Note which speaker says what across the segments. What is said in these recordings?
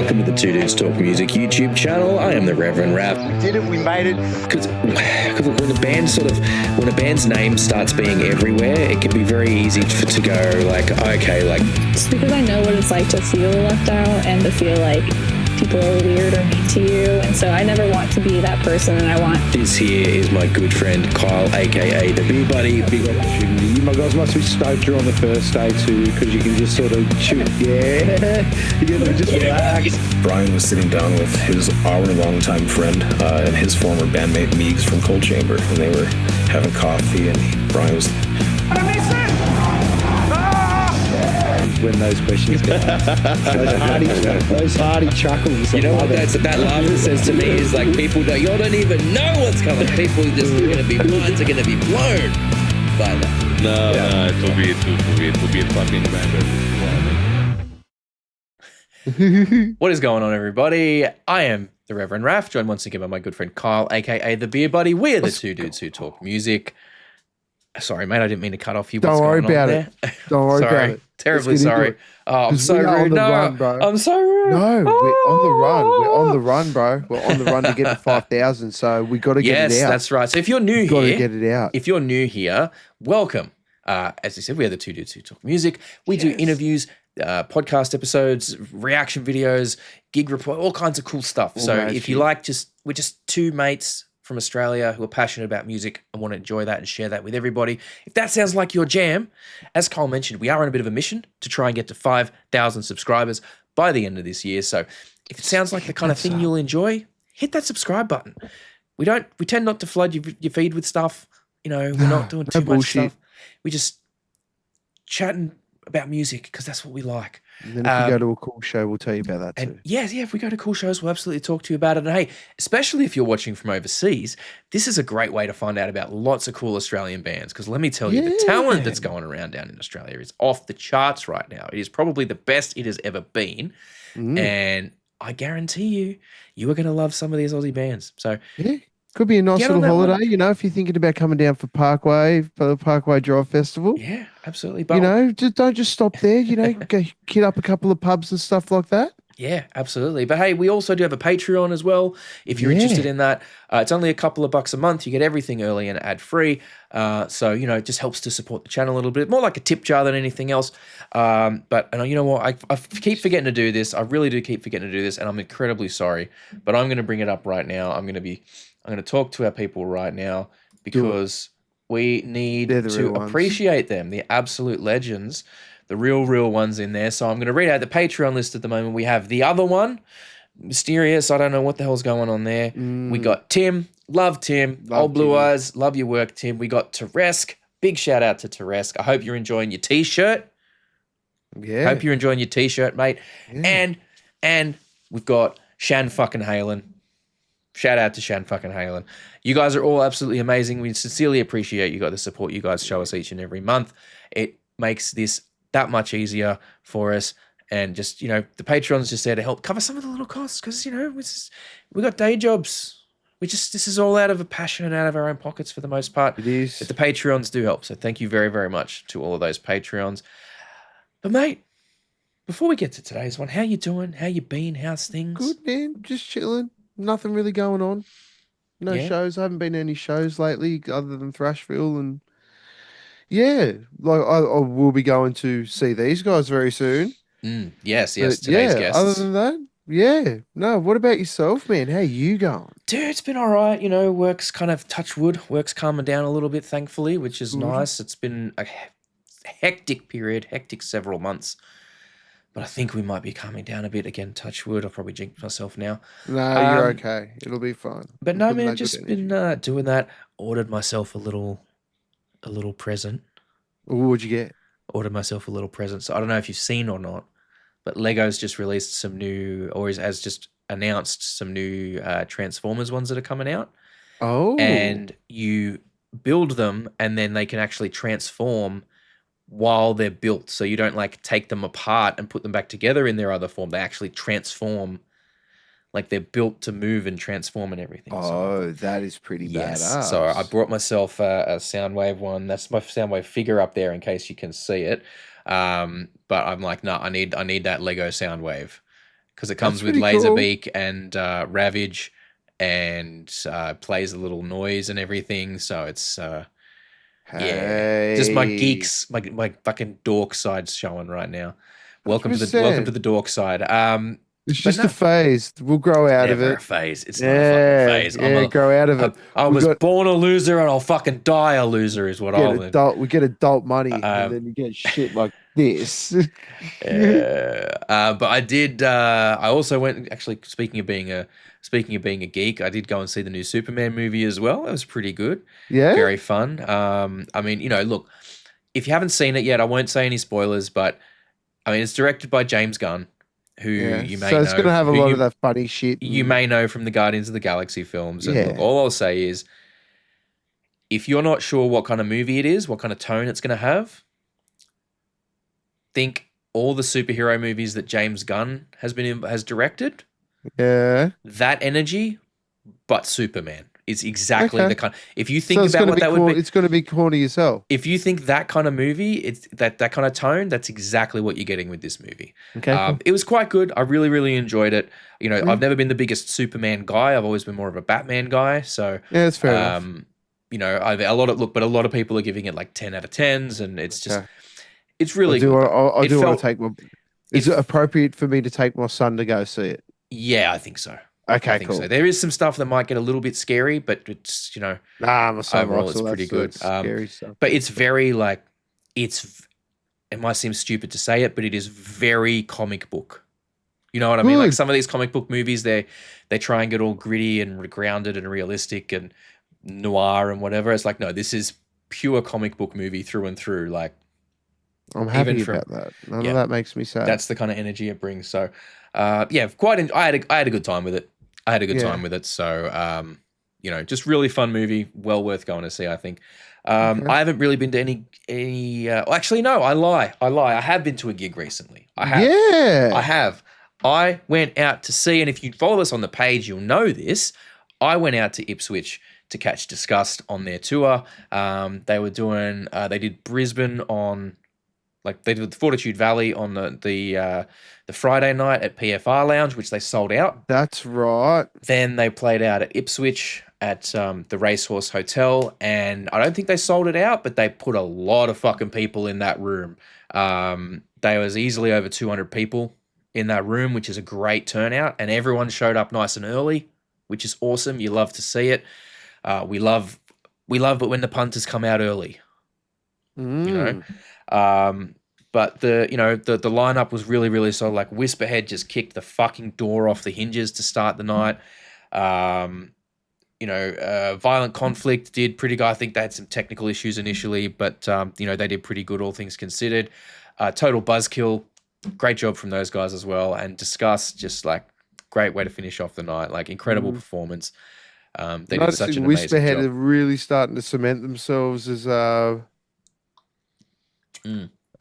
Speaker 1: Welcome to the Two Dudes Talk Music YouTube channel. I am the Reverend Raff.
Speaker 2: We did it. We made it.
Speaker 1: Because when a band's name starts being everywhere, it can be very easy to go like, okay, like.
Speaker 3: Just because I know what it's like to feel left out and to feel like people are weird or mean to you, and so I never want to be that person. And I want.
Speaker 1: This here is my good friend Kyle, aka the BeerBuddy.
Speaker 4: Big opportunity. You guys must be stoked you're on the first day too, because you can just sort of shoot. Yeah, you can just relax.
Speaker 5: Brian was sitting down with his our longtime friend and his former bandmate Meegs from Cold Chamber, and they were having coffee, and Brian was.
Speaker 4: When those questions go, those hearty chuckles.
Speaker 1: You know what that laughter says to me is like, people y'all don't even know what's coming. People just are gonna be minds are gonna be blown by that.
Speaker 6: No, it will be a fucking banger.
Speaker 7: What is going on, everybody? I am the Reverend Raff, joined once again by my good friend Kyle, aka the BeerBuddy. We are the two dudes who talk music. Sorry, mate, I didn't mean to cut off you.
Speaker 4: Don't worry about it. Don't worry about it.
Speaker 7: Terribly sorry. Oh, I'm so rude. No, I'm so rude.
Speaker 4: No, we're on the run. We're on the run, bro. We're on the run to get to 5,000. So we got to get it out.
Speaker 7: Yes, that's right. So if you're new
Speaker 4: got
Speaker 7: here,
Speaker 4: to get it out.
Speaker 7: If you're new here, welcome. As I said, we are the two dudes who talk music. We do interviews, podcast episodes, reaction videos, gig report, all kinds of cool stuff. So if you like, we're just two mates from Australia who are passionate about music and want to enjoy that and share that with everybody. If that sounds like your jam, as Cole mentioned, we are on a bit of a mission to try and get to 5,000 subscribers by the end of this year. So if it sounds like the kind of thing you'll enjoy, hit that subscribe button. We tend not to flood your feed with stuff. You know, we're not doing too much stuff. We just chatting about music because that's what we like.
Speaker 4: And then if you go to a cool show, we'll tell you about that too.
Speaker 7: Yeah, if we go to cool shows, we'll absolutely talk to you about it. And hey, especially if you're watching from overseas, this is a great way to find out about lots of cool Australian bands. Because let me tell you, the talent that's going around down in Australia is off the charts right now. It is probably the best it has ever been. And I guarantee you are going to love some of these Aussie bands. So
Speaker 4: could be a nice little holiday, you know, if you're thinking about coming down for the Parkway Drive Festival.
Speaker 7: Yeah, absolutely.
Speaker 4: But, you know, don't stop there, you know, go hit up a couple of pubs and stuff like that.
Speaker 7: Yeah, absolutely. But hey, we also do have a Patreon as well. If you're interested in that, it's only a couple of bucks a month. You get everything early and ad-free. So, you know, it just helps to support the channel a little bit. More like a tip jar than anything else. But you know what? I keep forgetting to do this. I really do keep forgetting to do this, and I'm incredibly sorry. But I'm going to bring it up right now. I'm going to talk to our people right now because we need to appreciate them, the absolute legends, the real ones in there. So I'm going to read out the Patreon list at the moment. We have the other one, Mysterious. I don't know what the hell's going on there. We got Tim. Love Tim. Old Blue Eyes. Love your work, Tim. We got Teresk. Big shout out to Teresk. I hope you're enjoying your T-shirt.
Speaker 4: Yeah.
Speaker 7: Hope you're enjoying your T-shirt, mate. Yeah. And we've got Shan fucking Halen. Shout out to Shan fucking Halen. You guys are all absolutely amazing. We sincerely appreciate you guys, the support you guys show us each and every month. It makes this that much easier for us. And just, you know, the Patreon's just there to help cover some of the little costs because, you know, we got day jobs. This is all out of a passion and out of our own pockets for the most part.
Speaker 4: It is.
Speaker 7: But the Patreons do help. So thank you very, very much to all of those Patreons. But mate, before we get to today's one, how you doing? How you been? How's things?
Speaker 4: Good, man. Just chilling. Nothing really going on. No shows. I haven't been to any shows lately other than Thrashville. And like I will be going to see these guys very soon.
Speaker 7: Yes, today's guests.
Speaker 4: Other than that, no. What about yourself, man? How you going?
Speaker 7: Dude, it's been all right. You know, work's kind of touch wood. Work's calming down a little bit, thankfully, which is nice. It's been a hectic period, several months. But I think we might be calming down a bit again. Touch wood. I'll probably jinx myself now.
Speaker 4: No, you're okay. It'll be fine.
Speaker 7: But no, man, just been doing that. Ordered myself a little present.
Speaker 4: What'd you get?
Speaker 7: Ordered myself a little present. So I don't know if you've seen or not, but Lego's just released some new, or has just announced some new Transformers ones that are coming out.
Speaker 4: Oh.
Speaker 7: And you build them, and then they can actually transform while they're built. So you don't like take them apart and put them back together in their other form. They actually transform, like they're built to move and transform and everything.
Speaker 4: Oh, that is pretty badass.
Speaker 7: So I brought myself a Soundwave one. That's my Soundwave figure up there in case you can see it. But I'm like, no, I need that Lego Soundwave because it comes with
Speaker 4: pretty cool.
Speaker 7: Laserbeak and Ravage, and plays a little noise and everything. So it's just my geeks, my fucking dork side showing right now. Welcome to the dork side.
Speaker 4: It's just a phase. We'll grow out of
Speaker 7: never
Speaker 4: it.
Speaker 7: a phase. It's not a fucking phase.
Speaker 4: Yeah, grow out of it.
Speaker 7: I was born a loser and I'll fucking die a loser is what I'll do.
Speaker 4: We get adult money and then you get shit like this.
Speaker 7: But I did. I also went. Actually, speaking of being a geek, I did go and see the new Superman movie as well. It was pretty good.
Speaker 4: Yeah,
Speaker 7: very fun. I mean, look, if you haven't seen it yet, I won't say any spoilers, but I mean, it's directed by James Gunn, who you may know.
Speaker 4: So it's going to have a lot of that funny shit.
Speaker 7: You may know from the Guardians of the Galaxy films. And look, all I'll say is, if you're not sure what kind of movie it is, what kind of tone it's going to have, think all the superhero movies that James Gunn has directed.
Speaker 4: Yeah.
Speaker 7: That energy, but Superman. It's exactly the kind. If you think about what that would be,
Speaker 4: it's going to be corny as hell.
Speaker 7: If you think that kind of movie, it's that kind of tone. That's exactly what you're getting with this movie.
Speaker 4: Okay, cool.
Speaker 7: It was quite good. I really, really enjoyed it. I've never been the biggest Superman guy. I've always been more of a Batman guy. So
Speaker 4: yeah, that's fair enough.
Speaker 7: A lot of people are giving it like 10 out of 10s, and it's just, it's really good.
Speaker 4: I do want to take my. Is it appropriate for me to take my son to go see it?
Speaker 7: Yeah, I think so.
Speaker 4: Okay, cool.
Speaker 7: So there is some stuff that might get a little bit scary, but it's
Speaker 4: my son
Speaker 7: overall it's pretty good.
Speaker 4: Scary stuff.
Speaker 7: But it's very like it might seem stupid to say it, but it is very comic book. You know what I mean? Like some of these comic book movies, they try and get all gritty and grounded and realistic and noir and whatever. It's like, no, this is pure comic book movie through and through. Like,
Speaker 4: I'm happy about that. None of that makes me sad.
Speaker 7: That's the kind of energy it brings. So, I had a good time with it. Time with it. So, just really fun movie. Well worth going to see, I think. I haven't really been to any. Actually, no, I lie. I have been to a gig recently. I have.
Speaker 4: Yeah.
Speaker 7: I have. I went out to see, and if you follow us on the page, you'll know this. I went out to Ipswich to catch Disgust on their tour. They were doing. They did Brisbane on. Like they did the Fortitude Valley on the Friday night at PFR Lounge, which they sold out.
Speaker 4: That's right.
Speaker 7: Then they played out at Ipswich at the Racehorse Hotel, and I don't think they sold it out, but they put a lot of fucking people in that room. There was easily over 200 people in that room, which is a great turnout, and everyone showed up nice and early, which is awesome. You love to see it. We love it when the punters come out early. But the lineup was really, really solid. Like Whisperhead just kicked the fucking door off the hinges to start the night. Violent Conflict did pretty good. I think they had some technical issues initially, but they did pretty good, all things considered. Total Buzzkill, great job from those guys as well. And Discuss, just like great way to finish off the night. Like incredible performance. They did such an amazing job.
Speaker 4: Whisperhead are really starting to cement themselves as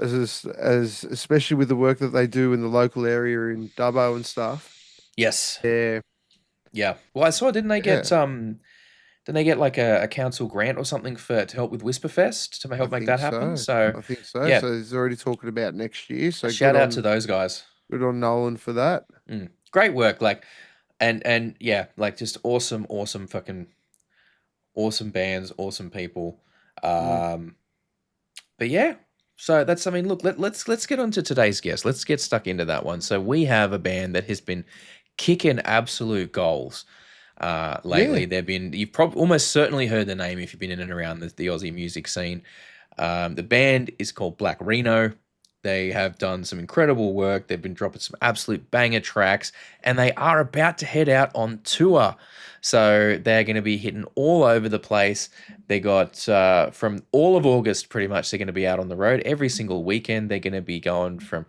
Speaker 4: especially with the work that they do in the local area in Dubbo and stuff.
Speaker 7: Yes.
Speaker 4: Yeah.
Speaker 7: Well, I saw. Didn't they get like a council grant or something to help with Whisperfest to help make that happen? So
Speaker 4: I think so.
Speaker 7: Yeah.
Speaker 4: So he's already talking about next year. So
Speaker 7: shout out to those guys.
Speaker 4: Good on Nolan for that.
Speaker 7: Great work. Like, and like just awesome fucking awesome bands, awesome people. But yeah. So that's, I mean, look, let's get on to today's guest. Let's get stuck into that one. So we have a band that has been kicking absolute goals lately. You've probably almost certainly heard the name if you've been in and around the Aussie music scene. The band is called Black Rheno. They have done some incredible work. They've been dropping some absolute banger tracks, and they are about to head out on tour. So they're going to be hitting all over the place. They got from all of August, pretty much, they're going to be out on the road every single weekend. They're going to be going from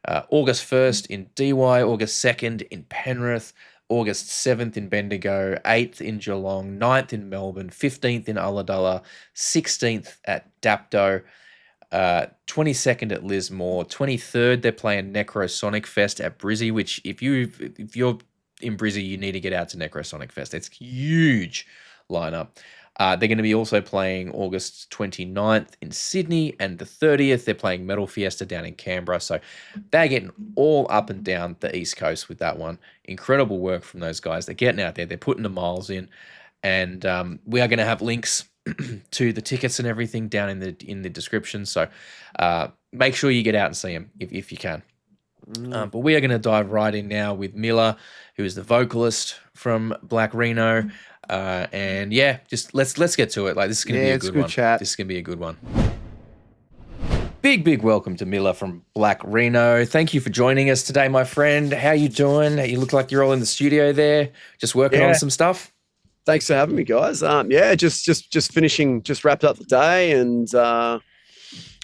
Speaker 7: August 1st in DY, August 2nd in Penrith, August 7th in Bendigo, 8th in Geelong, 9th in Melbourne, 15th in Ulladulla, 16th at Dapto, 22nd at Lismore, 23rd they're playing Necrosonic Fest at Brizzy, which if you're in Brizzy, you need to get out to Necrosonic Fest. It's huge lineup. They're going to be also playing August 29th in Sydney, and the 30th they're playing Metal Fiesta down in Canberra. So they're getting all up and down the East Coast with that one. Incredible work from those guys. They're getting out there. They're putting the miles in, and we are going to have links to the tickets and everything down in the description. So make sure you get out and see them if you can. But we are going to dive right in now with Miller, who is the vocalist from Black Rheno. And yeah, just let's get to it. Like, this is going to be a good one.
Speaker 4: Chat.
Speaker 7: This is going to be a good one. Big welcome to Miller from Black Rheno. Thank you for joining us today, my friend. How you doing? You look like you're all in the studio there, just working on some stuff.
Speaker 2: Thanks for having me, guys. Just finishing, just wrapped up the day, and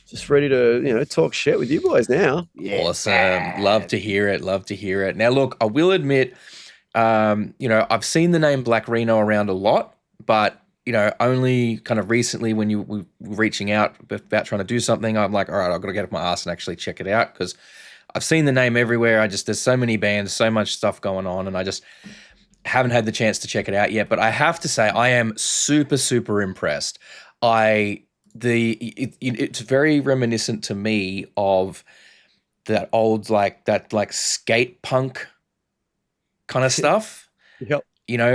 Speaker 2: just ready to talk shit with you boys now.
Speaker 7: Awesome. Love to hear it. Now, look, I will admit, I've seen the name Black Rheno around a lot, but only kind of recently when you were reaching out about trying to do something, I'm like, all right, I've got to get off my ass and actually check it out, because I've seen the name everywhere. There's so many bands, so much stuff going on, and I just haven't had the chance to check it out yet. But I have to say, I am super, super impressed. It's very reminiscent to me of that old like skate punk kind of stuff.
Speaker 2: Yep.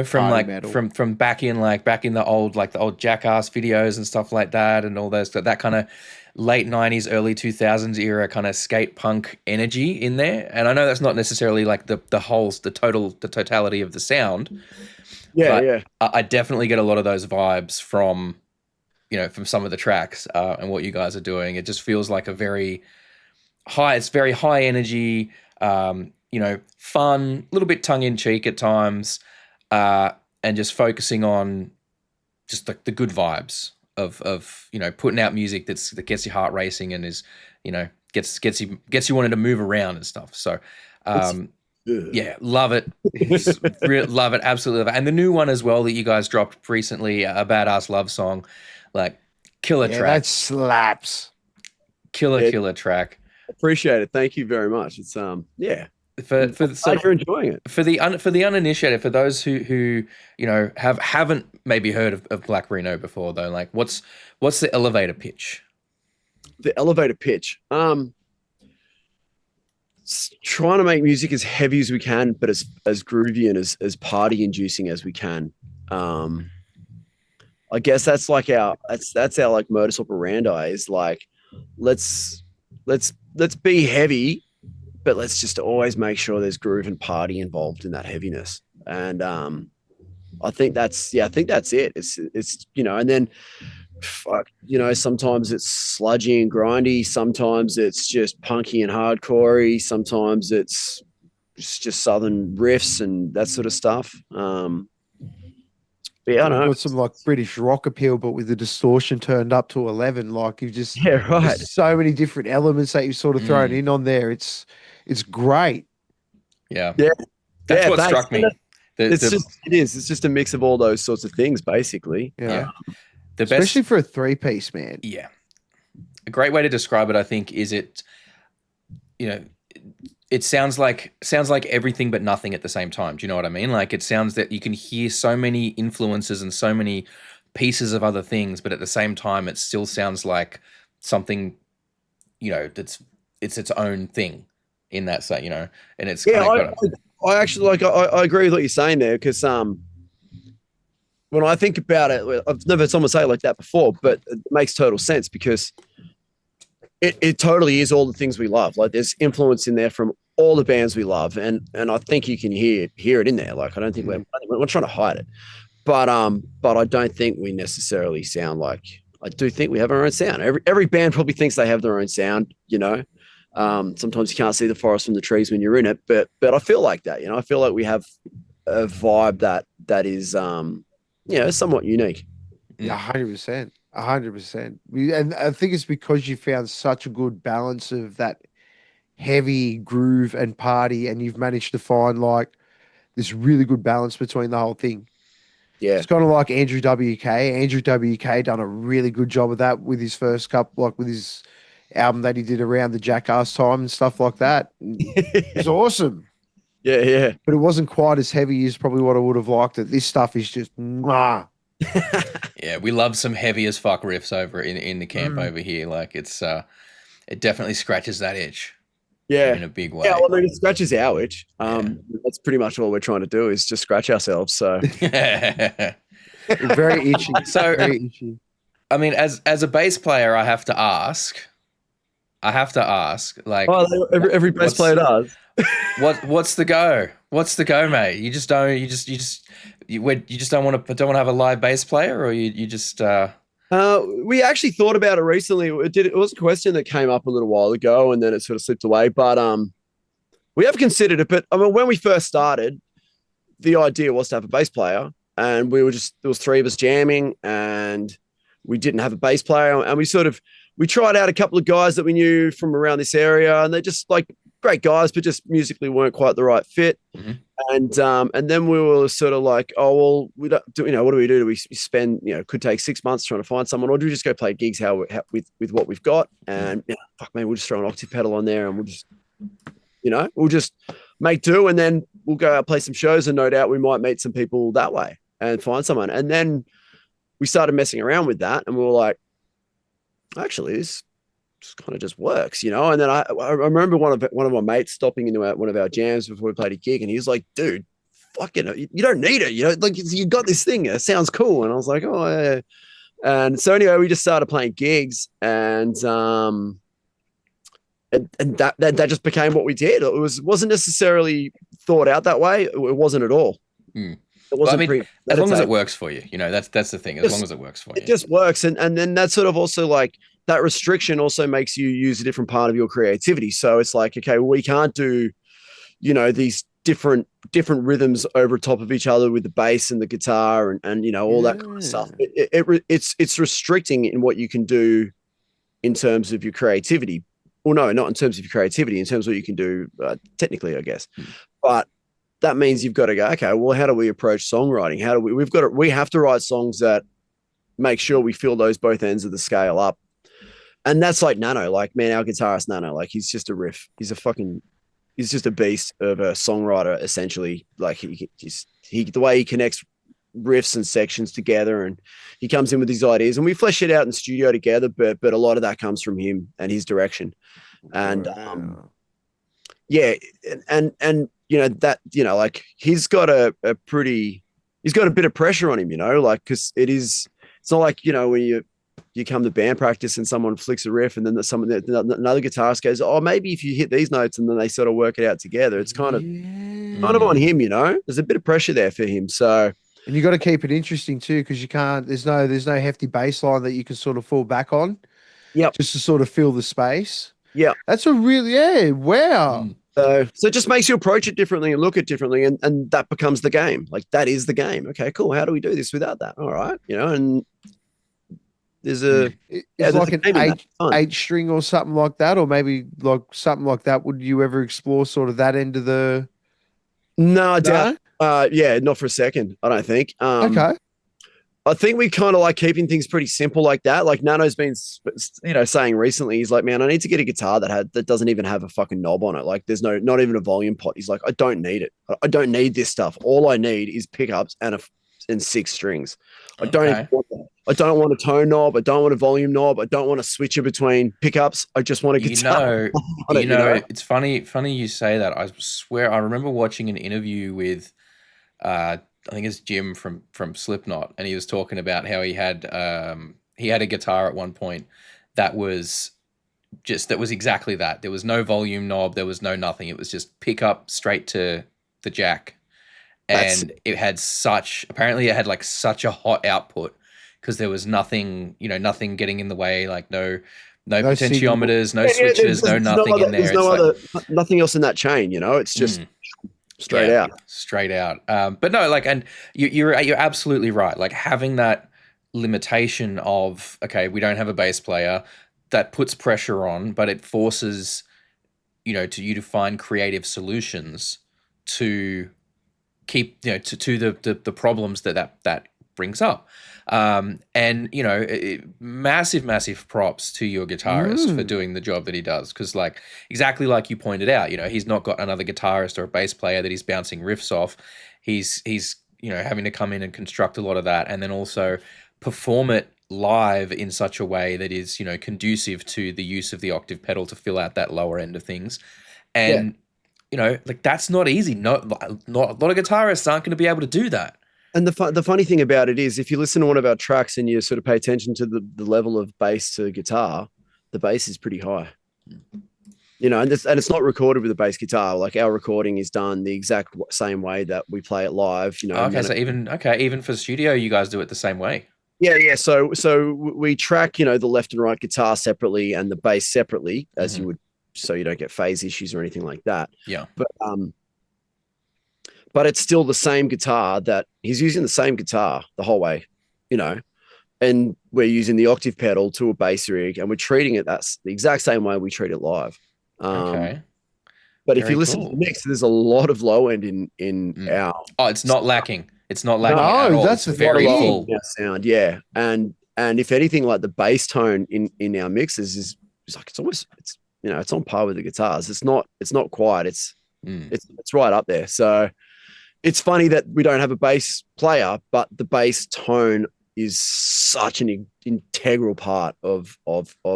Speaker 7: From back in the old Jackass videos and stuff like that, and all those, that kind of late 90s, early 2000s era kind of skate punk energy in there. And I know that's not necessarily like the totality of the sound.
Speaker 2: Yeah.
Speaker 7: I definitely get a lot of those vibes from some of the tracks and what you guys are doing. It just feels like it's very high energy, fun, a little bit tongue in cheek at times, and just focusing on just the good vibes of putting out music that gets your heart racing and is, gets you wanting to move around and stuff. So, yeah, love it. Love it. Absolutely love it. And the new one as well that you guys dropped recently, a Badass Love Song, like killer track.
Speaker 4: That slaps.
Speaker 7: Killer track.
Speaker 2: Appreciate it. Thank you very much. It's so you're enjoying it.
Speaker 7: For the uninitiated, for those who haven't maybe heard of Black Rheno before, though, like what's the elevator pitch?
Speaker 2: The elevator pitch. Trying to make music as heavy as we can, but as groovy and as party inducing as we can. I guess that's like that's our like modus operandi, is like let's be heavy, but let's just always make sure there's groove and party involved in that heaviness. And I think that's it. It's and then sometimes it's sludgy and grindy, sometimes it's just punky and hardcorey, sometimes it's just southern riffs and that sort of stuff. But yeah, I don't know.
Speaker 4: Got some like British rock appeal, but with the distortion turned up to 11. Like you've just
Speaker 2: right.
Speaker 4: So many different elements that you've sort of thrown in on there. It's great.
Speaker 7: Yeah. That's what struck me.
Speaker 2: It's just a mix of all those sorts of things, basically.
Speaker 4: Yeah. Especially for a 3-piece, man.
Speaker 7: Yeah. A great way to describe it, I think, is it sounds like everything but nothing at the same time. Do you know what I mean? Like, it sounds that you can hear so many influences and so many pieces of other things, but at the same time, it still sounds like something, it's its own thing in that set, and it's
Speaker 2: I actually I agree with what you're saying there, because when I think about it, I've never heard someone say it like that before, but it makes total sense, because it totally is all the things we love. Like, there's influence in there from all the bands we love, and I think you can hear it in there. Like, I don't think we're trying to hide it, but I don't think we necessarily sound like. I do think we have our own sound. Every band probably thinks they have their own sound. Sometimes you can't see the forest from the trees when you're in it, but I feel like that. I feel like we have a vibe that is somewhat unique.
Speaker 4: Yeah, 100%. 100%. And I think it's because you found such a good balance of that heavy groove and party, and you've managed to find like this really good balance between the whole thing.
Speaker 2: Yeah.
Speaker 4: It's kind of like Andrew WK. Andrew WK done a really good job of that with his first couple, like with his album that he did around the Jackass time and stuff like that. It's awesome.
Speaker 2: Yeah.
Speaker 4: But it wasn't quite as heavy as probably what I would have liked it. This stuff is just
Speaker 7: Yeah, Yeah, we love some heavy as fuck riffs over in the camp over here. Like it's it definitely scratches that itch.
Speaker 2: Yeah.
Speaker 7: In a big way.
Speaker 2: Yeah, well, I mean, it scratches our itch. That's pretty much all we're trying to do is just scratch ourselves. So
Speaker 4: Very itchy.
Speaker 7: So
Speaker 4: Very itchy.
Speaker 7: I mean, as a bass player, I have to ask, like,
Speaker 2: every bass player does.
Speaker 7: What's the go? What's the go, mate? You just don't want to have a live bass player, or you just.
Speaker 2: We actually thought about it recently. It was a question that came up a little while ago, and then it sort of slipped away. But we have considered it. But I mean, when we first started, the idea was to have a bass player, and there was 3 of us jamming, and we didn't have a bass player, and we tried out a couple of guys that we knew from around this area, and they're just like great guys, but just musically weren't quite the right fit.
Speaker 7: Mm-hmm.
Speaker 2: And then we were sort of like, oh, well, we don't do, what do we do? Do we spend, could take 6 months trying to find someone, or do we just go play gigs with what we've got? And fuck man, we'll just throw an octave pedal on there and we'll just make do. And then we'll go out, play some shows, and no doubt we might meet some people that way and find someone. And then we started messing around with that, and we were like, actually, this kind of just works, And then I remember one of my mates stopping into one of our jams before we played a gig, and he was like, "Dude, fucking, you don't need it, like you got this thing. It sounds cool." And I was like, "Oh, yeah." And so anyway, we just started playing gigs, and that just became what we did. It wasn't necessarily thought out that way. It wasn't at all.
Speaker 7: It wasn't. Well, I mean, as long as it works for you, that's the thing. As long as it works for you,
Speaker 2: it just works. And then that sort of also like that restriction also makes you use a different part of your creativity. So it's like, okay, well, we can't do, these different rhythms over top of each other with the bass and the guitar and all that kind of stuff. It's restricting in what you can do in terms of your creativity. Well, no, not in terms of your creativity, in terms of what you can do technically, I guess. But that means you've got to go, okay, well, how do we approach songwriting? How do we have to write songs that make sure we fill those both ends of the scale up. And that's like Nano, like, man, our guitarist Nano, like he's just a riff. He's just a beast of a songwriter, essentially. Like the way he connects riffs and sections together, and he comes in with these ideas, and we flesh it out in studio together, but a lot of that comes from him and his direction. And like he's got a bit of pressure on him, like, because it's not like, when you come to band practice and someone flicks a riff and then another guitarist goes, oh, maybe if you hit these notes, and then they sort of work it out together. It's kind of on him, there's a bit of pressure there for him. So,
Speaker 4: and you got to keep it interesting too, because you can't, there's no hefty bass line that you can sort of fall back on.
Speaker 2: Yeah.
Speaker 4: Just to sort of fill the space.
Speaker 2: Yeah.
Speaker 4: That's wow.
Speaker 2: So it just makes you approach it differently and look at it differently, and that becomes the game. Like, that is the game. Okay, cool. How do we do this without that? All right. And there's
Speaker 4: like an 8 string or something like that, or maybe like something like that. Would you ever explore sort of that end of the?
Speaker 2: No, I doubt. Yeah, not for a second. I don't think.
Speaker 4: Okay.
Speaker 2: I think we kind of like keeping things pretty simple like that. Like Nano's been, saying recently, he's like, man, I need to get a guitar that doesn't even have a fucking knob on it. Like, there's not even a volume pot. He's like, I don't need it. I don't need this stuff. All I need is pickups and 6 strings. I don't even want that. I don't want a tone knob. I don't want a volume knob. I don't want a switcher between pickups. I just want a guitar.
Speaker 7: It's funny you say that. I swear I remember watching an interview with I think it's Jim from Slipknot, and he was talking about how he had a guitar at one point that was exactly that. There was no volume knob, there was no nothing. It was just pick up straight to the jack. And it had such a hot output because there was nothing, nothing getting in the way, like no potentiometers, no switches, no nothing in there.
Speaker 2: There's nothing else in that chain, it's just straight out.
Speaker 7: But no, like, and you're absolutely right. Like, having that limitation of, okay, we don't have a bass player, that puts pressure on, but it forces, to find creative solutions to keep, to the problems that brings up. And massive props to your guitarist for doing the job that he does, because like exactly like you pointed out, he's not got another guitarist or a bass player that he's bouncing riffs off. He's having to come in and construct a lot of that, and then also perform it live in such a way that is, conducive to the use of the octave pedal to fill out that lower end of things. And, like that's not easy. Not a lot of guitarists aren't going to be able to do that.
Speaker 2: And the funny thing about it is, if you listen to one of our tracks and you sort of pay attention to the level of bass to guitar, the bass is pretty high. And it's not recorded with a bass guitar. Like our recording is done the exact same way that we play it live.
Speaker 7: Okay, so even for studio, you guys do it the same way.
Speaker 2: Yeah. So we track, the left and right guitar separately and the bass separately, as you would, so you don't get phase issues or anything like that.
Speaker 7: Yeah.
Speaker 2: But it's still the same guitar that he's using the same guitar the whole way, and we're using the octave pedal to a bass rig, and we're treating it that's the exact same way we treat it live.
Speaker 7: Okay.
Speaker 2: But if you listen to the mix, there's a lot of low end in our.
Speaker 7: Oh, it's not lacking. It's not lacking at all.
Speaker 4: That's
Speaker 7: it's very full
Speaker 2: sound. Yeah, and if anything, like the bass tone in our mixes is like it's on par with the guitars. It's not quiet. It's right up there. So it's funny that we don't have a bass player, but the bass tone is such an integral part of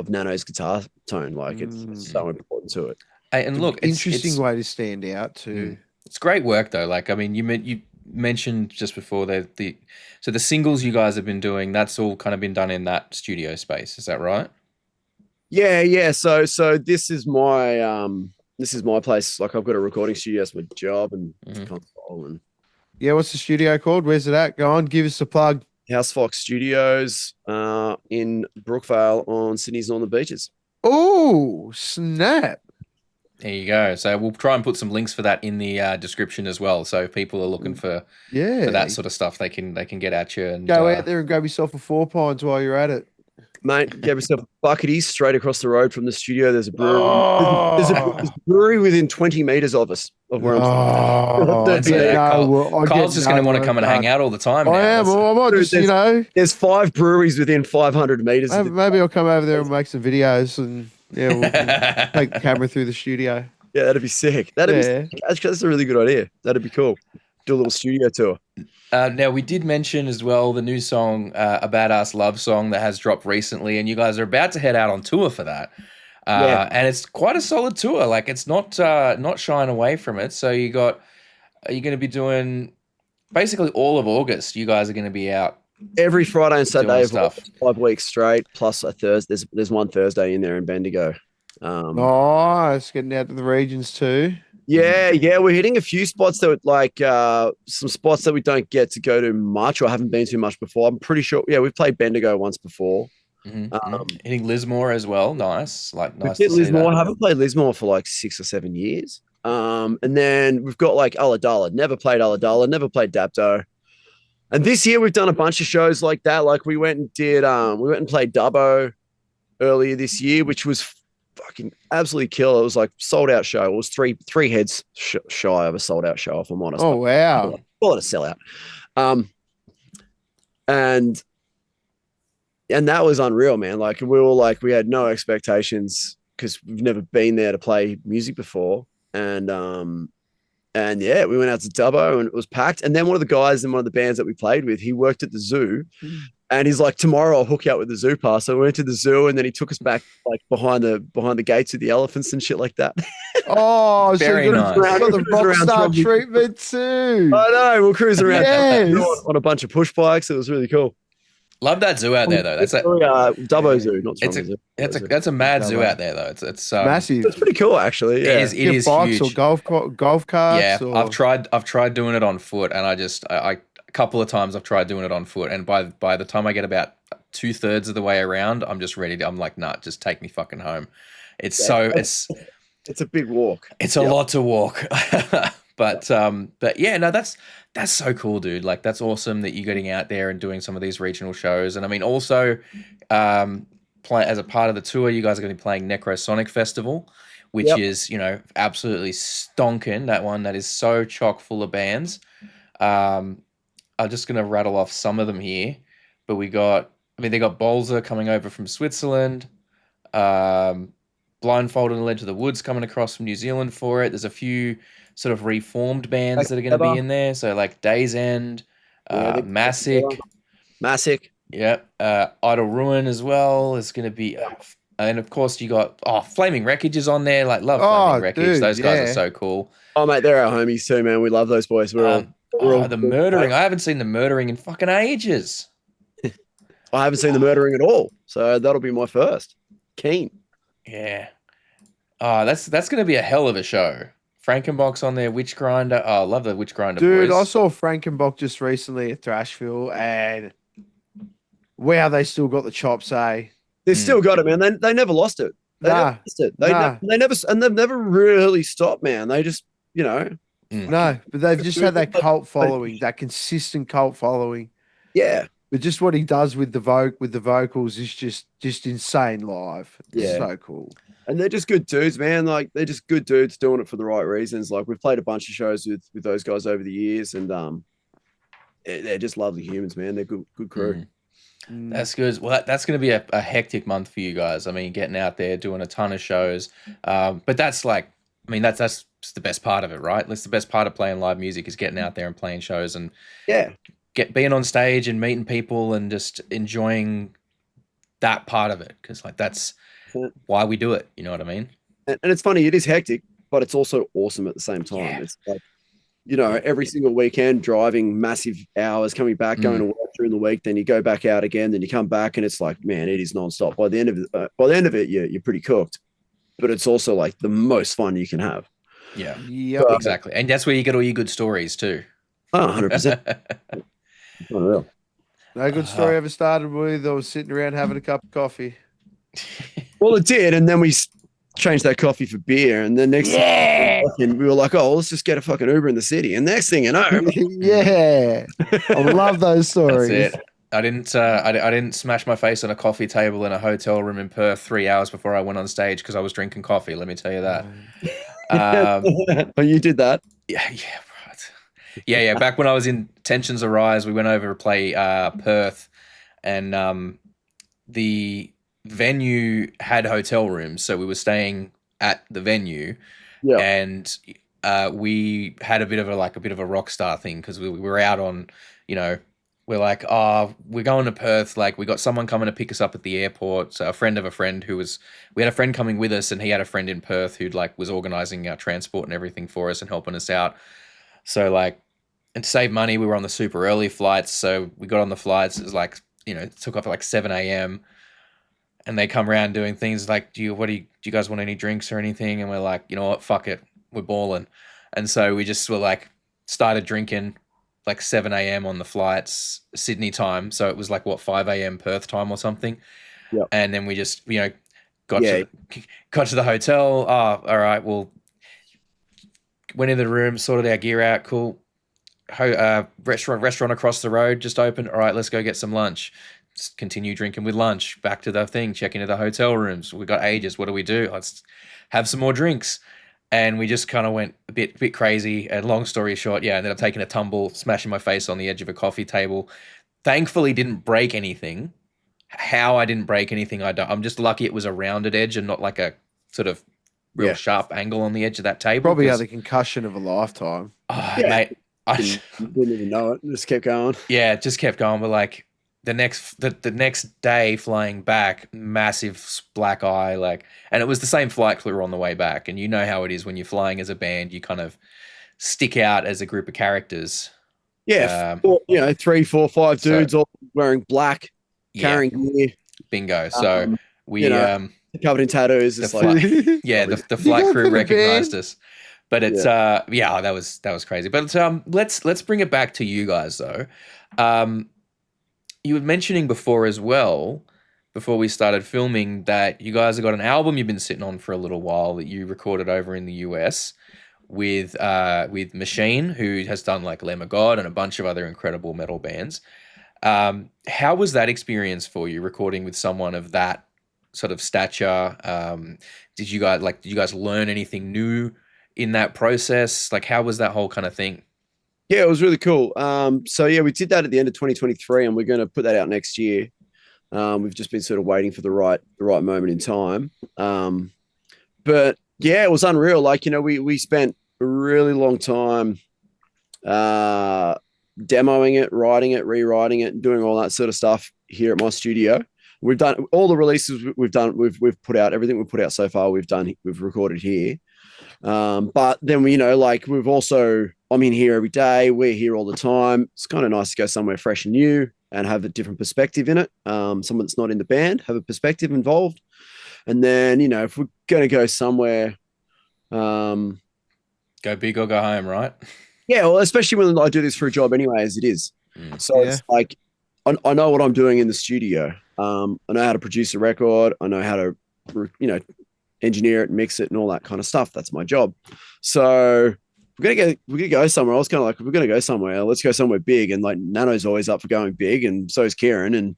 Speaker 2: Nano's guitar tone. Like it's so important to it.
Speaker 7: And look,
Speaker 4: interesting way to stand out too.
Speaker 7: It's great work though. Like, I mean, you mentioned just before so the singles you guys have been doing, that's all kind of been done in that studio space. Is that right?
Speaker 2: Yeah. So this is my place. Like I've got a recording studio, that's my job, and console. And
Speaker 4: yeah, what's the studio called? Where's it at? Go on, give us a plug.
Speaker 2: House Fox Studios in Brookvale on Sydney's Northern Beaches.
Speaker 4: Oh, snap.
Speaker 7: There you go. So we'll try and put some links for that in the description as well. So if people are looking for that sort of stuff, they can get at you and
Speaker 4: go out there and grab yourself a 4 Pines while you're at it.
Speaker 2: Mate, grab yourself a bucketies straight across the road from the studio. There's a brewery. There's a brewery within 20 meters of us, of where I'm
Speaker 7: standing. Kyle's just going to want to come and hang out all the time.
Speaker 4: I am. I might just,
Speaker 2: There's 5 breweries within 500 meters.
Speaker 4: Maybe I'll come over there and make some videos and we'll take the camera through the studio.
Speaker 2: Yeah, that'd be sick. Actually, that's a really good idea. That'd be cool. Do a little studio tour.
Speaker 7: Now, we did mention as well the new song, A Badass Love Song, that has dropped recently, and you guys are about to head out on tour for that. And it's quite a solid tour. Like, it's not shying away from it. So are you going to be doing basically all of August? You guys are going to be out
Speaker 2: every Friday and Saturday
Speaker 7: stuff.
Speaker 2: 5 weeks straight, plus a Thursday. There's one Thursday in there in Bendigo.
Speaker 4: Nice, getting out to the regions too.
Speaker 2: Yeah, we're hitting a few spots that like some spots that we don't get to go to much or haven't been to much before. I'm pretty sure. Yeah, we've played Bendigo once before.
Speaker 7: Hitting Lismore as well. Nice to
Speaker 2: see
Speaker 7: Lismore.
Speaker 2: I haven't played Lismore for like 6 or 7 years. And then we've got like Ulladulla. Never played Ulladulla. Never played Dapto. And this year we've done a bunch of shows like that. Like we went and played Dubbo earlier this year, which was fucking absolutely killer. It was like sold out show. It was three heads shy of a sold out show, if I'm honest.
Speaker 4: Oh wow!
Speaker 2: Call it a sellout. And that was unreal, man. Like we had no expectations because we've never been there to play music before. And yeah, we went out to Dubbo and it was packed. And then one of the guys in one of the bands that we played with, he worked at the zoo. And he's like, tomorrow I'll hook you up with the zoo pass. So we went to the zoo and then he took us back like behind the gates with the elephants and shit like that.
Speaker 4: Oh,
Speaker 7: very nice.
Speaker 4: Got the rock star treatment too.
Speaker 2: I know. We'll cruise around
Speaker 4: on
Speaker 2: a bunch of push bikes. It was really cool.
Speaker 7: Love that zoo out there though. That's
Speaker 2: Dubbo Zoo, not
Speaker 7: Zoo. That's a mad zoo out there though. It's
Speaker 4: massive.
Speaker 2: It's pretty cool actually. Yeah.
Speaker 7: It is
Speaker 4: bikes
Speaker 7: huge.
Speaker 4: Or golf carts.
Speaker 7: Yeah,
Speaker 4: or...
Speaker 7: I've tried doing it on foot, and I a couple of times I've tried doing it on foot, and by the time I get about 2/3 of the way around, I'm just ready to. I'm like, nah, just take me fucking home. It's
Speaker 2: a big walk.
Speaker 7: It's a lot to walk. But yeah, no, that's so cool, dude. Like that's awesome that you're getting out there and doing some of these regional shows. And I mean, also, as a part of the tour, you guys are going to be playing Necrosonic Festival, which is absolutely stonking. That one that is so chock full of bands. I'm just going to rattle off some of them here, but they got Bolzer coming over from Switzerland. Blindfolded and Led to the Woods coming across from New Zealand for it. There's a few sort of reformed bands that are going to be in there. So like Days End, Massic. Yep. Idle Ruin as well is going to be, and of course you got Flaming Wreckage is on there. Like love Flaming Wreckage.
Speaker 4: Dude,
Speaker 7: Those guys are
Speaker 4: yeah.
Speaker 7: so cool.
Speaker 2: Oh mate, they're our homies too, man. We love those boys. We're all
Speaker 7: The Murdering. I haven't seen the Murdering in fucking ages.
Speaker 2: I haven't seen the Murdering at all, so that'll be my first. Keen.
Speaker 7: Yeah. That's going to be a hell of a show. Frankenbox on there, Witch Grinder. Oh, I love the Witch Grinder
Speaker 4: Dude,
Speaker 7: boys.
Speaker 4: I saw Frankenbock just recently at Thrashville, and wow, they still got the chops, eh?
Speaker 2: They still got it, man. They never lost it. They never lost it. They've never really stopped, man. They just, you know.
Speaker 4: No, but they've just had that cult following, that consistent cult following.
Speaker 2: Yeah.
Speaker 4: But just what he does with the vocals is just insane live. It's so cool.
Speaker 2: And they're just good dudes, man. Like they're just good dudes doing it for the right reasons. Like we've played a bunch of shows with those guys over the years, and they're just lovely humans, man. They're good crew.
Speaker 7: That's good. Well, that's going to be a hectic month for you guys. I mean, getting out there, doing a ton of shows. But that's like, I mean, that's the best part of it, right? That's the best part of playing live music is getting out there and playing shows and being on stage and meeting people and just enjoying that part of it. Because like that's why we do it. You know what I mean?
Speaker 2: And it's funny. It is hectic, but it's also awesome at the same time. Yeah. It's like, you know, every single weekend driving massive hours, coming back, going to work during the week, then you go back out again, then you come back, and it's like, man, it is nonstop. By the end of it, you're pretty cooked, but it's also like the most fun you can have.
Speaker 7: Yeah, exactly, and that's where you get all your good stories too.
Speaker 2: 100%. Unreal.
Speaker 4: No good story ever started with I was sitting around having a cup of coffee.
Speaker 2: Well, it did, and then we changed that coffee for beer, and then next thing we were like, oh, let's just get a fucking Uber in the city, and next thing you know,
Speaker 4: I love those stories.
Speaker 7: That's it. I didn't smash my face on a coffee table in a hotel room in Perth 3 hours before I went on stage because I was drinking coffee. Let me tell you that.
Speaker 2: Oh, you did that?
Speaker 7: Yeah, right. Yeah. Back when I was in Tensions Arise, we went over to play Perth, and the venue had hotel rooms, so we were staying at the venue, and we had a bit of a rock star thing because we were out on, you know, we're like, oh, we're going to Perth, like we got someone coming to pick us up at the airport, so a friend of a friend we had a friend coming with us, and he had a friend in Perth who'd like was organizing our transport and everything for us and helping us out. So like, and to save money, we were on the super early flights, so we got on the flights. It was like, you know, it took off at like 7 a.m. and they come around doing things like, do you guys want any drinks or anything? And we're like, you know what, fuck it, we're balling. And so we just were like, started drinking like 7 a.m. on the flights, Sydney time. So it was like, what, 5 a.m. Perth time or something.
Speaker 2: Yep.
Speaker 7: And then we just, you know, got to the hotel. Oh, all right, well, went in the room, sorted our gear out, cool. Restaurant across the road just opened. All right, let's go get some lunch. Just continue drinking with lunch. Back to the thing, check into the hotel rooms. We got ages. What do we do? Let's have some more drinks. And we just kind of went a bit crazy. And long story short, ended up taking a tumble, smashing my face on the edge of a coffee table. Thankfully, didn't break anything. How I didn't break anything, I don't. I'm just lucky it was a rounded edge and not like a sort of real sharp angle on the edge of that table.
Speaker 4: Probably had the concussion of a lifetime.
Speaker 7: Oh, mate, I
Speaker 2: didn't even know it. Just kept going.
Speaker 7: Yeah, it just kept going. But like the next day flying back, massive black eye, like, and it was the same flight crew on the way back. And you know how it is when you're flying as a band, you kind of stick out as a group of characters.
Speaker 2: Yeah, 3, 4, 5 dudes all wearing black, carrying gear.
Speaker 7: Bingo. So we
Speaker 2: covered in tattoos. It's like
Speaker 7: the flight crew recognized us. But it's that was crazy. But let's bring it back to you guys though. You were mentioning before as well, before we started filming, that you guys have got an album you've been sitting on for a little while that you recorded over in the US with Machine, who has done like Lamb of God and a bunch of other incredible metal bands. How was that experience for you, recording with someone of that sort of stature? Did you guys learn anything new in that process? Like, how was that whole kind of thing?
Speaker 2: Yeah, it was really cool. We did that at the end of 2023, and we're going to put that out next year. We've just been sort of waiting for the right moment in time. But yeah, it was unreal. Like, you know, we spent a really long time demoing it, writing it, rewriting it, and doing all that sort of stuff here at my studio. We've done all the releases we've done. We've put out everything we've put out so far. We've recorded here. But then we, we've also, I'm in here every day. We're here all the time. It's kind of nice to go somewhere fresh and new and have a different perspective in it. Someone that's not in the band, have a perspective involved. And then, if we're going to go somewhere,
Speaker 7: go big or go home, right?
Speaker 2: Yeah, well, especially when I do this for a job anyway, as it is. So it's like, I know what I'm doing in the studio. I know how to produce a record. I know how to, engineer it, mix it, and all that kind of stuff. That's my job. So we're gonna go somewhere. I was kind of like, if we're gonna go somewhere, let's go somewhere big. And like Nano's always up for going big, and so is Kieran. And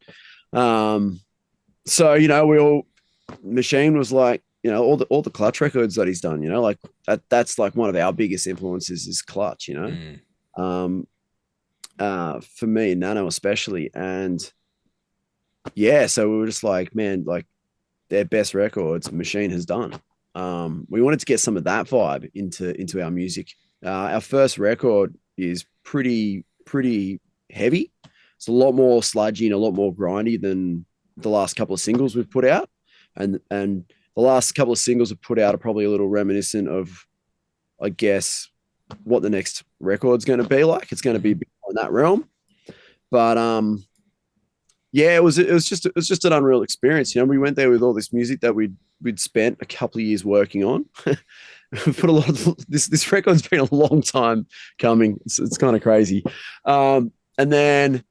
Speaker 2: so Machine was like, all the Clutch records that he's done. Like that's like one of our biggest influences is Clutch. For me, Nano especially, and yeah, so we were just like, man, like their best records Machine has done. We wanted to get some of that vibe into our music. Our first record is pretty heavy. It's a lot more sludgy and a lot more grindy than the last couple of singles we've put out, and the last couple of singles we've put out are probably a little reminiscent of, I guess, what the next record's going to be like. It's going to be in that realm, but yeah, it was just an unreal experience. We went there with all this music that we'd spent a couple of years working on. We put a lot of this record's been a long time coming. It's kind of crazy. And then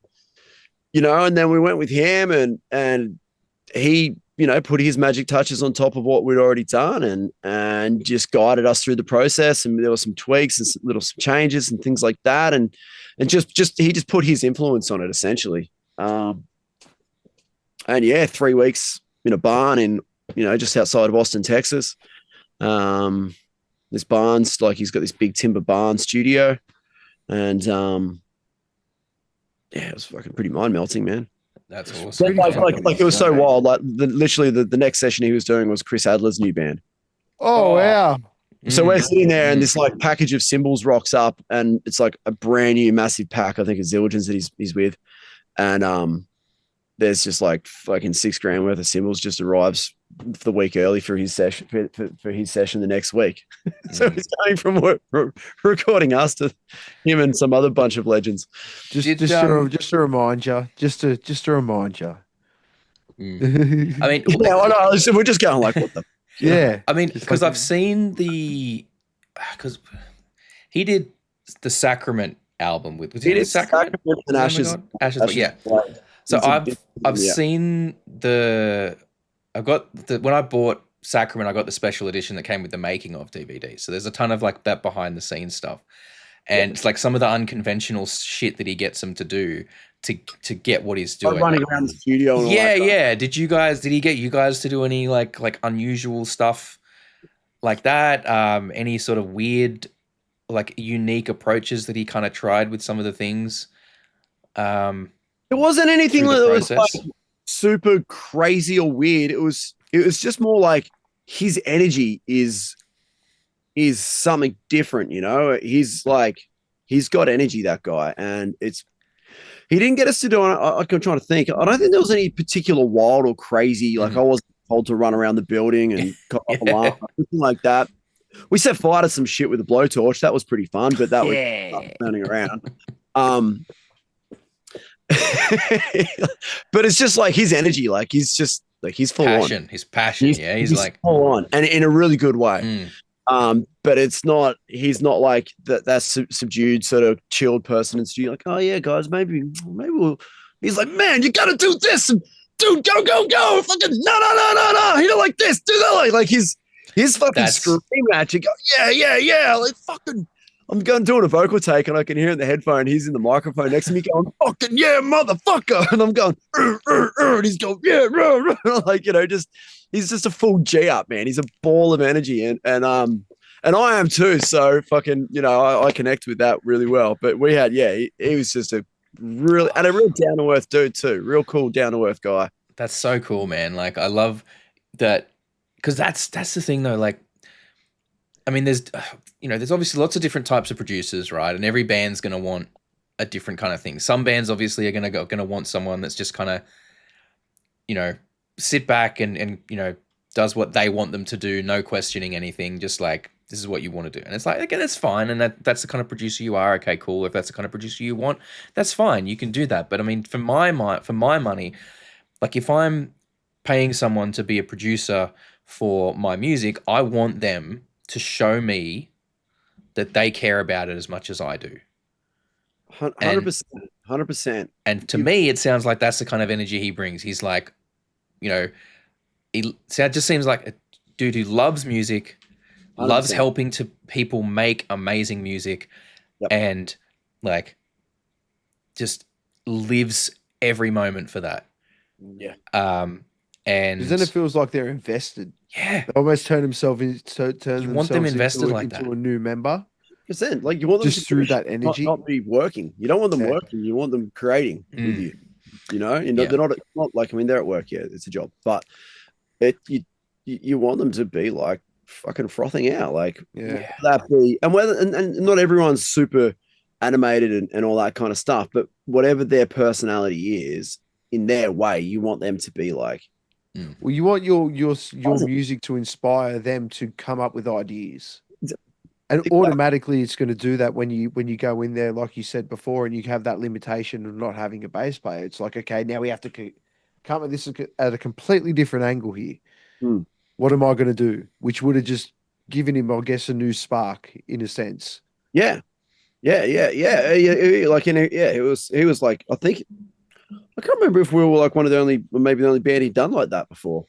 Speaker 2: we went with him and he, put his magic touches on top of what we'd already done and just guided us through the process. And there were some tweaks and some changes and things like that. And he just put his influence on it essentially. And yeah, 3 weeks in a barn in, just outside of Austin, Texas. This barn's like, he's got this big timber barn studio. And yeah, it was fucking pretty mind melting, man.
Speaker 7: That's awesome.
Speaker 2: Like it was so wild. Like literally the next session he was doing was Chris Adler's new band.
Speaker 4: Oh, wow.
Speaker 2: So we're sitting there and this like package of cymbals rocks up and it's like a brand new massive pack. I think it's Zildjian's that he's with. And there's just like fucking $6,000 worth of cymbals just arrives for the week early for his session for his session the next week. So he's going from recording us to him and some other bunch of legends.
Speaker 4: Just to remind you.
Speaker 7: I mean,
Speaker 2: yeah, I know. We're just going like, what the?
Speaker 4: Yeah.
Speaker 7: I mean, because I've seen because he did the Sacrament album with. Was he did Sacrament
Speaker 2: and Ashes.
Speaker 7: Ashes, yeah. So I've seen when I bought Sacrament, I got the special edition that came with the making of DVD. So there's a ton of like that behind the scenes stuff. And it's like some of the unconventional shit that he gets them to do to get what he's doing.
Speaker 2: Like running around the studio. And
Speaker 7: yeah. Did he get you guys to do any like unusual stuff like that? Any sort of weird, like unique approaches that he kind of tried with some of the things?
Speaker 2: It wasn't anything that was like super crazy or weird. It was just more like his energy is something different, He's got energy, that guy, and he didn't get us to do it. I'm trying to think. I don't think there was any particular wild or crazy. Like I wasn't told to run around the building and got up alarm, anything like that. We set fire to some shit with a blowtorch. That was pretty fun, but that was turning around. But it's just like his energy, like he's just like he's full
Speaker 7: passion.
Speaker 2: on.
Speaker 7: His passion, he's like
Speaker 2: full on, and in a really good way. But he's not like that subdued sort of chilled person in studio. Like, oh yeah, guys, maybe we'll. He's like, man, you gotta do this, and dude, go, fucking no, like this, do that, like his fucking scream at you. Go, yeah, like fucking. I'm going doing a vocal take and I can hear it in the headphone. He's in the microphone next to me going, fucking yeah, motherfucker. And I'm going, and he's going, yeah, like, he's just a full G up, man. He's a ball of energy. And I am too. So fucking, I connect with that really well. But we had, he was just a real down to earth dude too. Real cool, down to earth guy.
Speaker 7: That's so cool, man. Like, I love that. Cause that's the thing though. Like, I mean, there's obviously lots of different types of producers, right? And every band's going to want a different kind of thing. Some bands obviously are gonna want someone that's just kind of, you know, sit back and you know, does what they want them to do, no questioning anything, just like, this is what you want to do. And it's like, again, that's fine. And that's the kind of producer you are. Okay, cool. If that's the kind of producer you want, that's fine. You can do that. But I mean, for my money, like if I'm paying someone to be a producer for my music, I want them to show me that they care about it as much as I do.
Speaker 2: 100%. 100%.
Speaker 7: And to me, it sounds like that's the kind of energy he brings. He's like, you know, it just seems like a dude who loves music,
Speaker 2: 100%.
Speaker 7: loves helping to people make amazing music, and like just lives every moment for that.
Speaker 2: Yeah.
Speaker 7: And
Speaker 4: because then it feels like they're invested.
Speaker 7: Yeah.
Speaker 4: They almost turn themselves
Speaker 7: You want them invested
Speaker 4: into,
Speaker 7: like
Speaker 4: into
Speaker 7: that.
Speaker 4: a new member.
Speaker 2: Percent. Like you want them
Speaker 4: Just
Speaker 2: to
Speaker 4: through
Speaker 2: finish,
Speaker 4: that energy.
Speaker 2: not be working. You don't want them working. You want them creating with you. You know, they're not like, I mean, they're at work. Yeah, it's a job, but you want them to be like fucking frothing out, like that be, and whether and not everyone's super animated and all that kind of stuff, but whatever their personality is in their way, you want them to be like.
Speaker 4: Well, you want your music to inspire them to come up with ideas. And automatically it's going to do that when you go in there, like you said before, and you have that limitation of not having a bass player. It's like, okay, now we have to come at this at a completely different angle here. What am I going to do? Which would have just given him, I guess, a new spark in a sense.
Speaker 2: Yeah. Like he was like, I think, I can't remember if we were like maybe the only band he'd done like that before.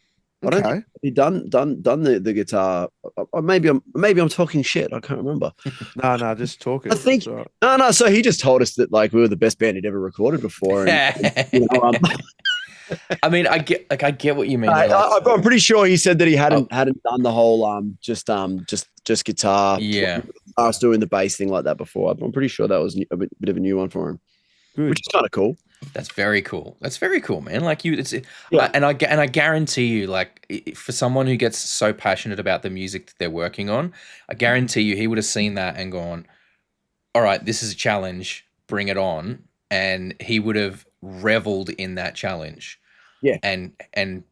Speaker 2: I don't think he'd done the guitar. Maybe I'm talking shit. I can't remember.
Speaker 4: No, just talking.
Speaker 2: I think no. So he just told us that like we were the best band he'd ever recorded before. And, you know,
Speaker 7: I mean, I get what you mean.
Speaker 2: I'm pretty sure he said that he hadn't done the whole just guitar.
Speaker 7: Yeah,
Speaker 2: us doing the bass thing like that before. I'm pretty sure that was a bit of a new one for him, which is kind of cool.
Speaker 7: That's very cool. That's very cool, man. Like and I guarantee you, like for someone who gets so passionate about the music that they're working on, I guarantee you he would have seen that and gone, all right, this is a challenge, bring it on. And he would have reveled in that challenge.
Speaker 2: Yeah.
Speaker 7: And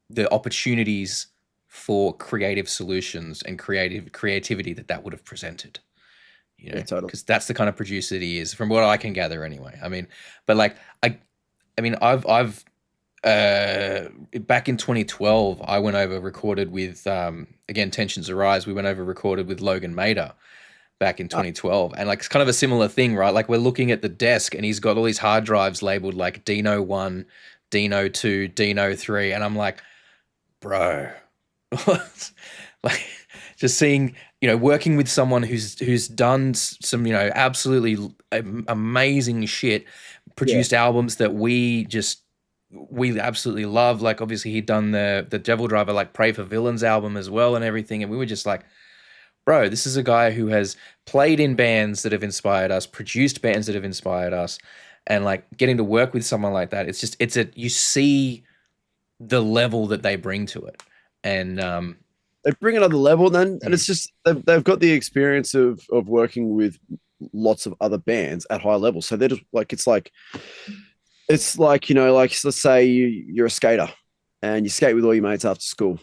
Speaker 7: the opportunities for creative solutions and creativity that would have presented. You know, because that's the kind of producer that he is, from what I can gather anyway. I mean, but like I've back in 2012, I went over recorded with again, Tensions Arise. We went over recorded with Logan Mader back in 2012, and like it's kind of a similar thing, right? Like we're looking at the desk, and he's got all these hard drives labeled like Dino 1, Dino 2, Dino 3, and I'm like, bro, like just seeing, you know, working with someone who's done some, you know, absolutely amazing shit, produced albums that we absolutely love. Like obviously he'd done the Devil Driver, like Pray for Villains album as well and everything. And we were just like, bro, this is a guy who has played in bands that have inspired us, produced bands that have inspired us. And like getting to work with someone like that, you see the level that they bring to it. And,
Speaker 2: they bring another level then, and it's just they've got the experience of working with lots of other bands at high levels. So they're just like it's like you know, like let's say you're a skater and you skate with all your mates after school,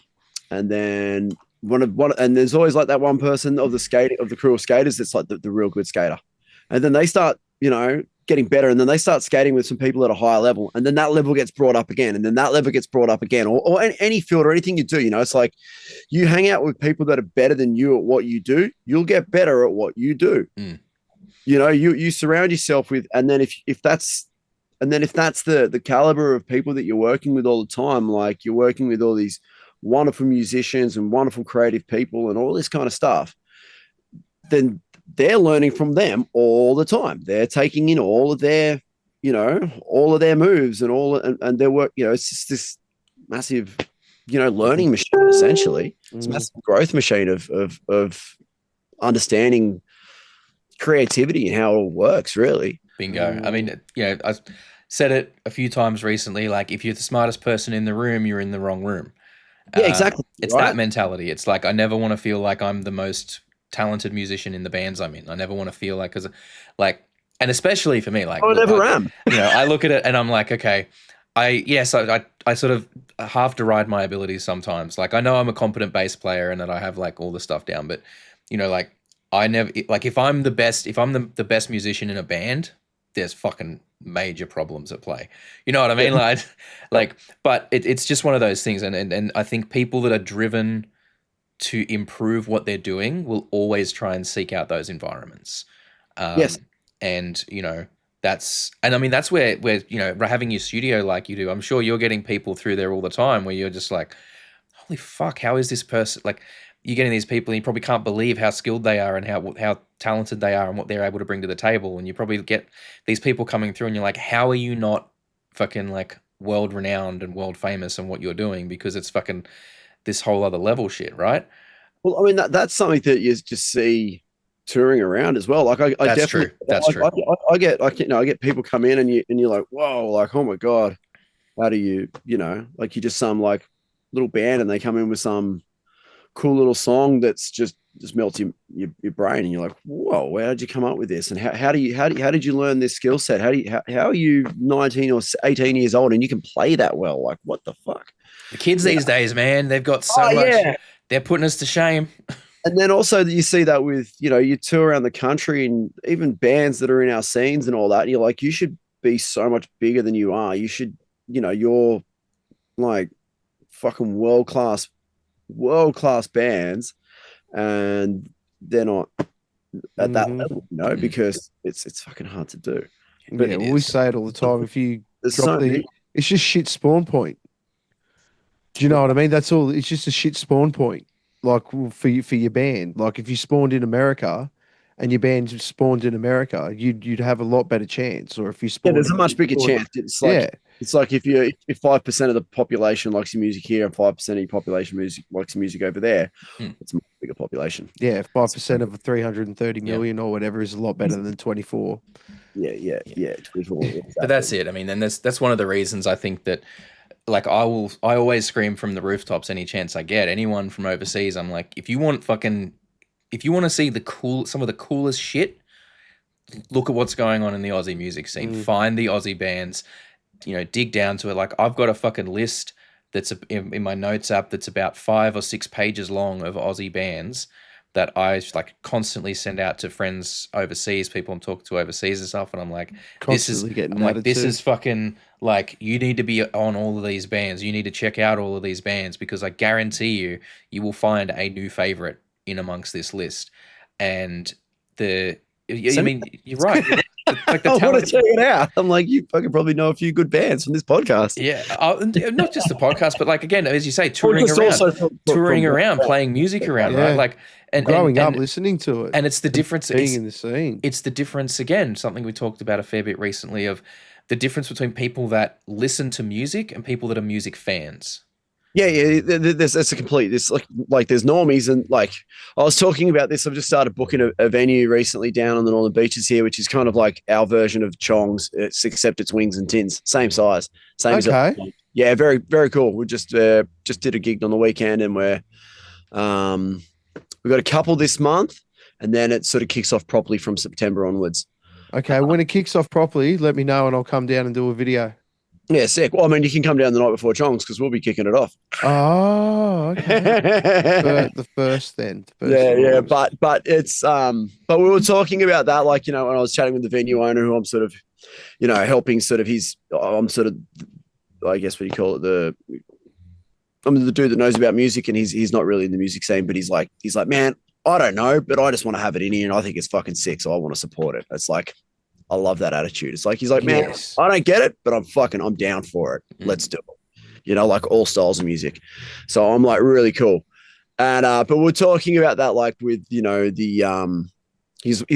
Speaker 2: and then and there's always like that one person of the crew of skaters that's like the real good skater, and then they start, you know, getting better, and then they start skating with some people at a higher level, and then that level gets brought up again, and then that level gets brought up again, or any field or anything you do, you know, it's like you hang out with people that are better than you at what you do, you'll get better at what you do. You know, you surround yourself with, and then if that's the caliber of people that you're working with all the time, like you're working with all these wonderful musicians and wonderful creative people and all this kind of stuff, then they're learning from them all the time. They're taking in all of their, you know, all of their moves and their work. You know, it's just this massive, you know, learning machine essentially. It's a massive growth machine of understanding creativity and how it all works. Really,
Speaker 7: bingo. I mean, you know, I said it a few times recently. Like, if you're the smartest person in the room, you're in the wrong room.
Speaker 2: Yeah, exactly.
Speaker 7: It's that mentality. It's like I never want to feel like I'm the most talented musician in the bands I'm in. I never want to feel like, because like And especially for me, like,
Speaker 2: I never am.
Speaker 7: You know, I look at it and I'm like, okay, I sort of half deride my abilities sometimes. Like, I know I'm a competent bass player and that I have like all the stuff down, but you know, like I never, like if I'm the best musician in a band, there's fucking major problems at play. You know what I mean? Like, but it's just one of those things. And I think people that are driven to improve what they're doing will always try and seek out those environments.
Speaker 2: Yes.
Speaker 7: And you know, I mean, that's where, you know, having your studio like you do, I'm sure you're getting people through there all the time where you're just like, holy fuck, how is this person, like, you're getting these people and you probably can't believe how skilled they are and how talented they are and what they're able to bring to the table. And you probably get these people coming through and you're like, how are you not fucking like world renowned and world famous in what you're doing? Because it's fucking this whole other level shit, right?
Speaker 2: Well, I mean, that's something that you just see touring around as well. Like I
Speaker 7: That's
Speaker 2: definitely,
Speaker 7: true. That's true.
Speaker 2: I get like, you know, I get people come in and you're like, whoa, like, oh my God, how do you know, like you just some like little band and they come in with some cool little song that's just melts your brain and you're like, whoa, how did you come up with this? And how did you learn this skill set? How are you 19 or 18 years old and you can play that well? Like, what the fuck?
Speaker 7: The kids these days, man, they've got so much. Yeah. They're putting us to shame.
Speaker 2: And then also you see that with, you know, you tour around the country and even bands that are in our scenes and all that. And you're like, you should be so much bigger than you are. You should, you know, you're like fucking world-class bands and they're not at that level, you know, because it's fucking hard to do.
Speaker 4: But yeah, we say it all the time. If you drop it's just shit spawn point. Do you know what I mean? That's all. It's just a shit spawn point. Like for your band. Like if you spawned in America and your band spawned in America, you'd have a lot better chance. Or if you spawned,
Speaker 2: there's a much bigger chance. It's like it's like if 5% of the population likes your music here and 5% of your population likes your music over there, it's a much bigger population.
Speaker 4: Yeah, 5% of 330 million or whatever is a lot better than 24.
Speaker 2: Yeah. 24. Exactly.
Speaker 7: But that's it. I mean, and that's one of the reasons I think that, like, I always scream from the rooftops any chance I get. Anyone from overseas, I'm like, if you want to see some of the coolest shit, look at what's going on in the Aussie music scene. Find the Aussie bands, you know, dig down to it. Like, I've got a fucking list that's in my notes app that's about 5 or 6 pages long of Aussie bands that I like constantly send out to friends overseas, people I'm talking to overseas and stuff. And I'm like, this is fucking, like, you need to be on all of these bands. You need to check out all of these bands because I guarantee you will find a new favorite in amongst this list. And I mean, you're right. Like
Speaker 2: I want to check it out. I'm like, you fucking probably know a few good bands from this podcast.
Speaker 7: Yeah, not just the podcast, but like, again, as you say, touring around, playing music around, right? Like, and
Speaker 4: growing up listening to it,
Speaker 7: and it's the difference.
Speaker 4: Being in the scene,
Speaker 7: it's the difference again. Something we talked about a fair bit recently of the difference between people that listen to music and people that are music fans.
Speaker 2: Yeah, that's a complete. It's like there's normies and like I was talking about this. I've just started booking a venue recently down on the northern beaches here, which is kind of like our version of Chong's, except it's wings and tins, same size, same.
Speaker 4: Okay.
Speaker 2: Yeah, very very cool. We just did a gig on the weekend, and we've got a couple this month, and then it sort of kicks off properly from September onwards.
Speaker 4: Okay, when it kicks off properly, let me know and I'll come down and do a video.
Speaker 2: Yeah, sick. Well, I mean, you can come down the night before Chong's because we'll be kicking it off.
Speaker 4: Oh, okay. the first.
Speaker 2: Yeah. But it's but we were talking about that, like, you know, when I was chatting with the venue owner, who I'm sort of, you know, helping sort of I'm sort of, I guess what you call it, I'm the dude that knows about music, and he's not really in the music scene, but he's like, man, I don't know, but I just want to have it in here, and I think it's fucking sick, so I want to support it. It's like, I love that attitude. It's like, he's like, man, I don't get it, but I'm down for it. Let's do it. You know, like all styles of music. So I'm like, really cool. And, but we're talking about that, like with, you know, he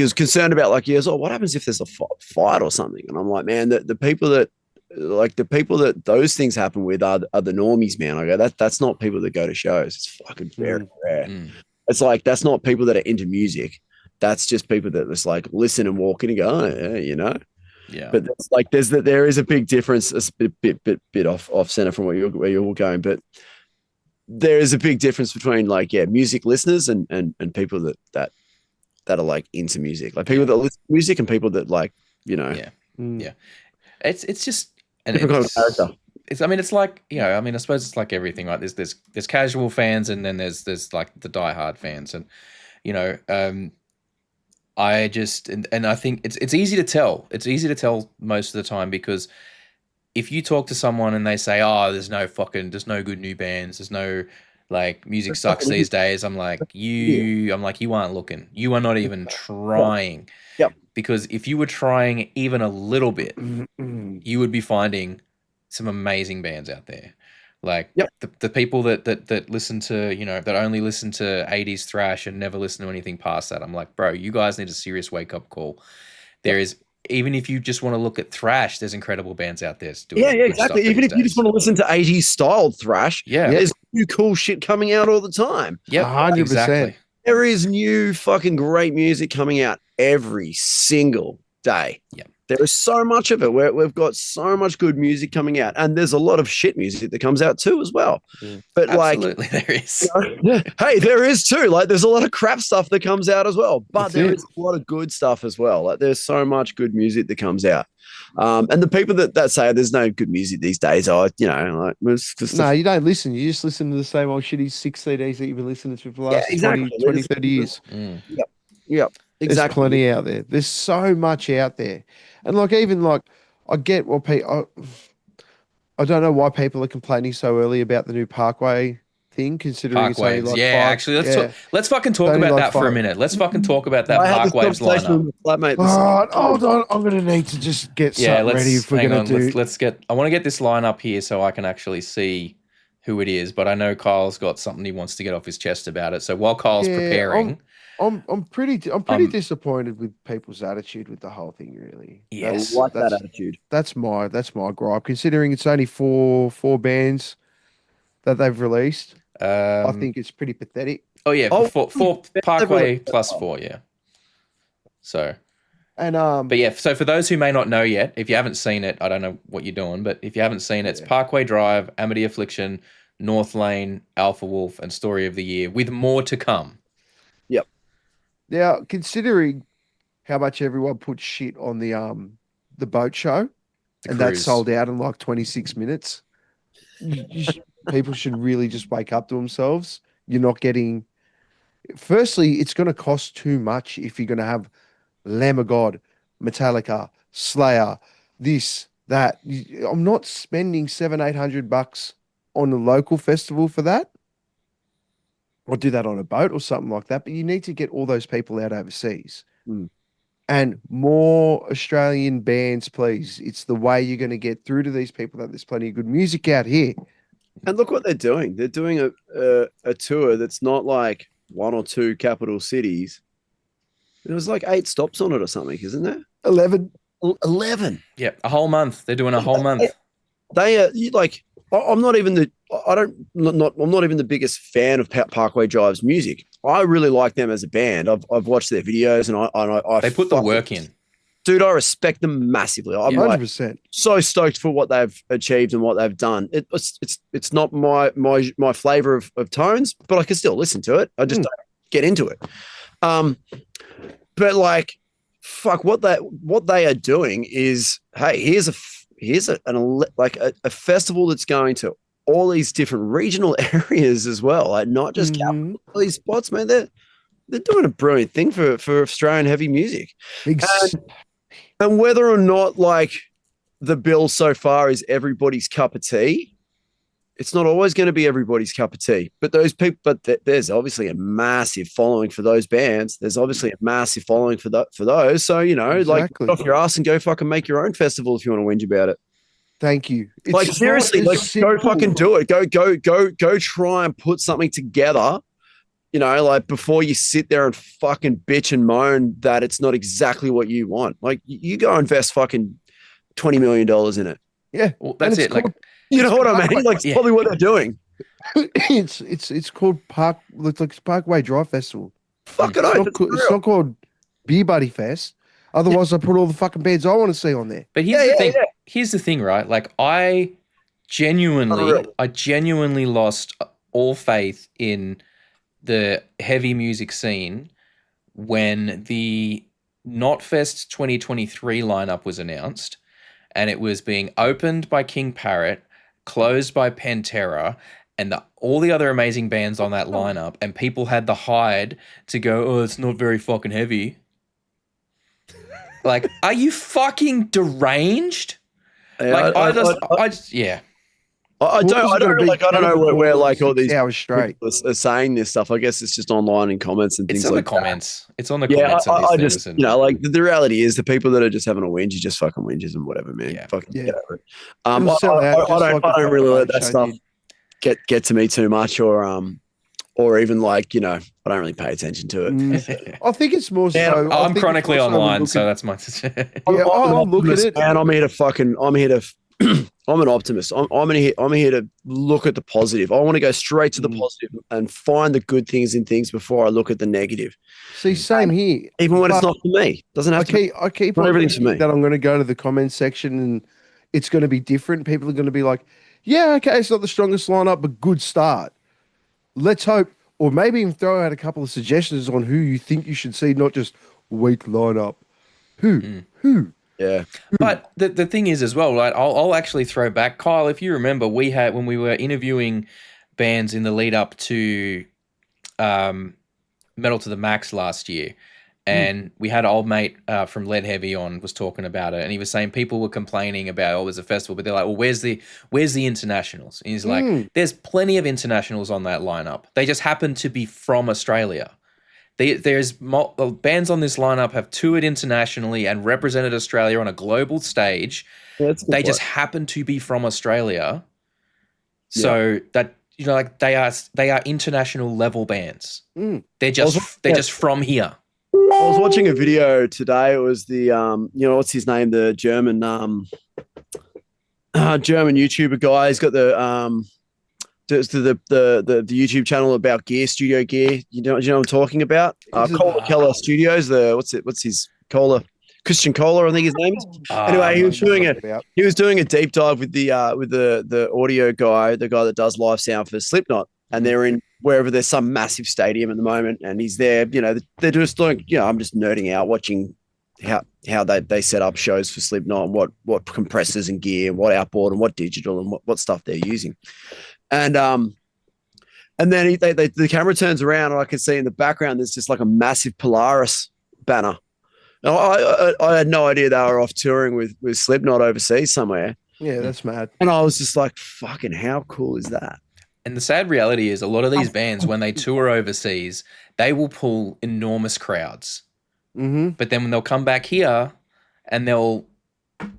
Speaker 2: was concerned about, like, what happens if there's a fight or something? And I'm like, man, the people that those things happen with are the normies, man. I go, that's not people that go to shows. It's fucking very rare. It's like, that's not people that are into music. That's just people that just like listen and walk in and go, oh, yeah, you know.
Speaker 7: Yeah.
Speaker 2: But it's like there is a big difference, a bit off center from where you're going, but there is a big difference between, like, music listeners and people that are like into music, like people that listen to music and people that like you know.
Speaker 7: Yeah.
Speaker 4: Mm.
Speaker 7: Yeah. It's just and
Speaker 2: Different kind of character.
Speaker 7: I mean, it's like, you know, I mean, I suppose it's like everything, right? There's casual fans, and then there's like the diehard fans, and you know, I just and I think it's easy to tell. It's easy to tell most of the time, because if you talk to someone and they say, "Oh, there's no good new bands. There's no like music sucks these days." I'm like, you aren't looking. You are not even trying.
Speaker 2: Yep.
Speaker 7: Because if you were trying even a little bit,
Speaker 4: Mm-mm.
Speaker 7: you would be finding some amazing bands out there. Like
Speaker 2: Yep.
Speaker 7: the people that listen to, you know, that only listen to 80s thrash and never listen to anything past that. I'm like, bro, you guys need a serious wake up call. There is, even if you just want to look at thrash, there's incredible bands out there doing
Speaker 2: Yeah,
Speaker 7: good
Speaker 2: exactly.
Speaker 7: stuff
Speaker 2: Even
Speaker 7: these
Speaker 2: if you just
Speaker 7: days.
Speaker 2: want to listen to 80s styled thrash,
Speaker 7: Yeah.
Speaker 2: there's new cool shit coming out all the time.
Speaker 7: Yep,
Speaker 4: 100%.
Speaker 7: exactly.
Speaker 2: There is new fucking great music coming out every single day.
Speaker 7: Yep.
Speaker 2: There is so much of it. We've got so much good music coming out, and there's a lot of shit music that comes out too as well. But
Speaker 7: Absolutely, there is.
Speaker 2: hey, there is too. Like, there's a lot of crap stuff that comes out as well, but
Speaker 4: That's
Speaker 2: there
Speaker 4: it.
Speaker 2: is a lot of good stuff as well. Like, there's so much good music that comes out. And the people that say there's no good music these days are, you know, like, it's just
Speaker 4: No, you don't listen. You just listen to the same old shitty 6 CDs that you've been listening to for the last
Speaker 2: exactly.
Speaker 4: 20, 30 years.
Speaker 7: Mm.
Speaker 2: Yep,
Speaker 4: There's
Speaker 2: exactly.
Speaker 4: plenty out there. There's so much out there. And like, even like, I get what people, I don't know why people are complaining so early about the new Parkway thing, considering it's only
Speaker 7: Parkwaves.
Speaker 4: like
Speaker 7: Yeah,
Speaker 4: 5.
Speaker 7: actually,
Speaker 4: Yeah.
Speaker 7: let's fucking talk
Speaker 4: It's only
Speaker 7: about
Speaker 4: like
Speaker 7: that for a
Speaker 4: 5.
Speaker 7: minute. Let's fucking talk about that
Speaker 2: I had this
Speaker 7: Parkwaves
Speaker 2: conversation
Speaker 7: lineup.
Speaker 2: with my flatmate.
Speaker 4: Hold on. I'm going to need to just get
Speaker 7: Yeah,
Speaker 4: something ready if we're
Speaker 7: hang
Speaker 4: going to
Speaker 7: on.
Speaker 4: do.
Speaker 7: Let's get. I want to get this lineup here so I can actually see who it is. But I know Kyle's got something he wants to get off his chest about it. So while Kyle's
Speaker 4: Yeah,
Speaker 7: preparing,
Speaker 4: I'm pretty disappointed with people's attitude with the whole thing. Really,
Speaker 7: Yes.
Speaker 2: I like that attitude.
Speaker 4: that's my gripe. Considering it's only four bands that they've released, I think it's pretty pathetic.
Speaker 7: Oh yeah,
Speaker 2: Oh,
Speaker 7: four Parkway plus 4. Yeah. So.
Speaker 4: And
Speaker 7: But yeah, so for those who may not know yet, if you haven't seen it, I don't know what you're doing, but if you haven't seen it, it's Parkway Drive, Amity Affliction, North Lane, Alpha Wolf, and Story of the Year, with more to come.
Speaker 2: Yep.
Speaker 4: now, considering how much everyone put shit on the boat show, and that
Speaker 7: cruise.
Speaker 4: sold out in like 26 minutes, people should really just wake up to themselves. You're not getting. Firstly, it's going to cost too much if you're going to have Lamb of God, Metallica, Slayer, this, that. I'm not spending $700-800 on a local festival for that. I'll do that on a boat or something like that. But you need to get all those people out overseas.
Speaker 2: Mm.
Speaker 4: And more Australian bands, please. It's the way you're going to get through to these people that there's plenty of good music out here.
Speaker 2: And look what they're doing. They're doing a tour that's not like 1 or 2 capital cities. There was like 8 stops on it or something, isn't there?
Speaker 4: 11.
Speaker 2: 11.
Speaker 7: Yeah, a whole month. They're doing a whole month.
Speaker 2: They are like. I'm not even the. I'm not even the biggest fan of Parkway Drive's music. I really like them as a band. I've watched their videos and I
Speaker 7: They put the work in.
Speaker 2: Dude, I respect them massively. I'm like
Speaker 4: 100%.
Speaker 2: so stoked for what they've achieved and what they've done. It's not my flavor of tones, but I can still listen to it. I just don't get into it. But like, fuck, what they are doing is, hey, here's a festival that's going to all these different regional areas as well, like not just capital, all these spots, man. They're doing a brilliant thing for Australian heavy music. And whether or not like the bill so far is everybody's cup of tea, it's not always going to be everybody's cup of tea. But those people, there's obviously a massive following for those bands. There's obviously a massive following for those. So, you know,
Speaker 4: Exactly.
Speaker 2: like get off your ass and go fucking make your own festival if you want to whinge about it.
Speaker 4: Thank you. It's
Speaker 2: Like
Speaker 4: not
Speaker 2: seriously,
Speaker 4: as
Speaker 2: like
Speaker 4: simple.
Speaker 2: go fucking do it. Go try and put something together. You know, like before you sit there and fucking bitch and moan that it's not exactly what you want. Like you go invest fucking $20 million in it.
Speaker 4: Yeah.
Speaker 7: Well, that's
Speaker 4: And
Speaker 7: it. Like,
Speaker 2: You know what I mean? Like it's probably what they're doing.
Speaker 4: it's called Parkway Drive Festival.
Speaker 2: Fuck it,
Speaker 4: It's not called BeerBuddy Fest. Otherwise, I put all the fucking bands I want to see on there.
Speaker 7: but here's the thing. Here's the thing, right? Like, I genuinely lost all faith in the heavy music scene when the Knotfest 2023 lineup was announced, and it was being opened by King Parrot, closed by Pantera, and all the other amazing bands on that lineup, and people had the hide to go, oh, it's not very fucking heavy. Like, are you fucking deranged?
Speaker 2: Yeah,
Speaker 7: Like, I don't
Speaker 2: know where like all these
Speaker 4: hours straight.
Speaker 2: people are saying this stuff. I guess it's just online in comments and things
Speaker 7: it's on
Speaker 2: like
Speaker 7: the comments.
Speaker 2: that.
Speaker 7: It's on the comments.
Speaker 2: I
Speaker 7: of these
Speaker 2: just,
Speaker 7: things and,
Speaker 2: you know, like the reality is the people that are just having a whinge, you just fucking whinges and whatever, man.
Speaker 7: Yeah.
Speaker 2: Fucking
Speaker 4: Yeah.
Speaker 2: get over it.
Speaker 4: It'll
Speaker 2: I
Speaker 4: sell out just
Speaker 2: don't
Speaker 4: like
Speaker 2: really let
Speaker 4: the
Speaker 2: that stuff
Speaker 4: show
Speaker 2: get to me too much, or even like, you know, I don't really pay attention to it.
Speaker 4: I think it's more so. I
Speaker 7: I'm
Speaker 4: think it's
Speaker 7: chronically
Speaker 4: more so
Speaker 7: online,
Speaker 4: look
Speaker 7: so
Speaker 4: at-
Speaker 7: that's my.
Speaker 4: Yeah, I'll look at it.
Speaker 2: And I'm here to I'm an optimist. I'm here to look at the positive. I want to go straight to the positive and find the good things in things before I look at the negative.
Speaker 4: See, same here.
Speaker 2: Even when it's
Speaker 4: But
Speaker 2: not for me. Doesn't have to be.
Speaker 4: I keep
Speaker 2: Not
Speaker 4: on
Speaker 2: everything's for
Speaker 4: thinking
Speaker 2: me.
Speaker 4: that I'm going to go to the comment section and it's going to be different. People are going to be like, yeah, okay, it's not the strongest lineup, but good start. Let's hope, or maybe even throw out a couple of suggestions on who you think you should see, not just weak lineup. Who?
Speaker 2: Yeah.
Speaker 7: But the thing is as well, right? I'll actually throw back, Kyle. If you remember, we had when we were interviewing bands in the lead up to Metal to the Max last year, and we had old mate from Lead Heavy on was talking about it, and he was saying people were complaining about it was a festival, but they're like, well, where's the internationals? And he's like, there's plenty of internationals on that lineup. They just happen to be from Australia. There's bands on this lineup have toured internationally and represented Australia on a global stage.
Speaker 2: Yeah,
Speaker 7: they just happen to be from Australia, so that you know, like they are international level bands. They're just from here.
Speaker 2: I was watching a video today. It was the you know, what's his name? The German German YouTuber guy. He's got the YouTube channel about gear, studio gear. You know what I'm talking about? Kohler Keller Studios. What's his Kohler? Christian Kohler, I think his name is. Anyway, he was doing a deep dive with the audio guy, the guy that does live sound for Slipknot, and they're in wherever there's some massive stadium at the moment, and he's there. You know, they're just doing. You know, I'm just nerding out watching how they set up shows for Slipknot and what compressors and gear, and what outboard and what digital and what stuff they're using. And then the camera turns around and I can see in the background there's just like a massive Polaris banner. Now, I had no idea they were off touring with Slipknot overseas somewhere.
Speaker 4: Yeah, that's mad.
Speaker 2: And I was just like, fucking how cool is that?
Speaker 7: And the sad reality is a lot of these bands, when they tour overseas, they will pull enormous crowds. But then when they'll come back here and they'll,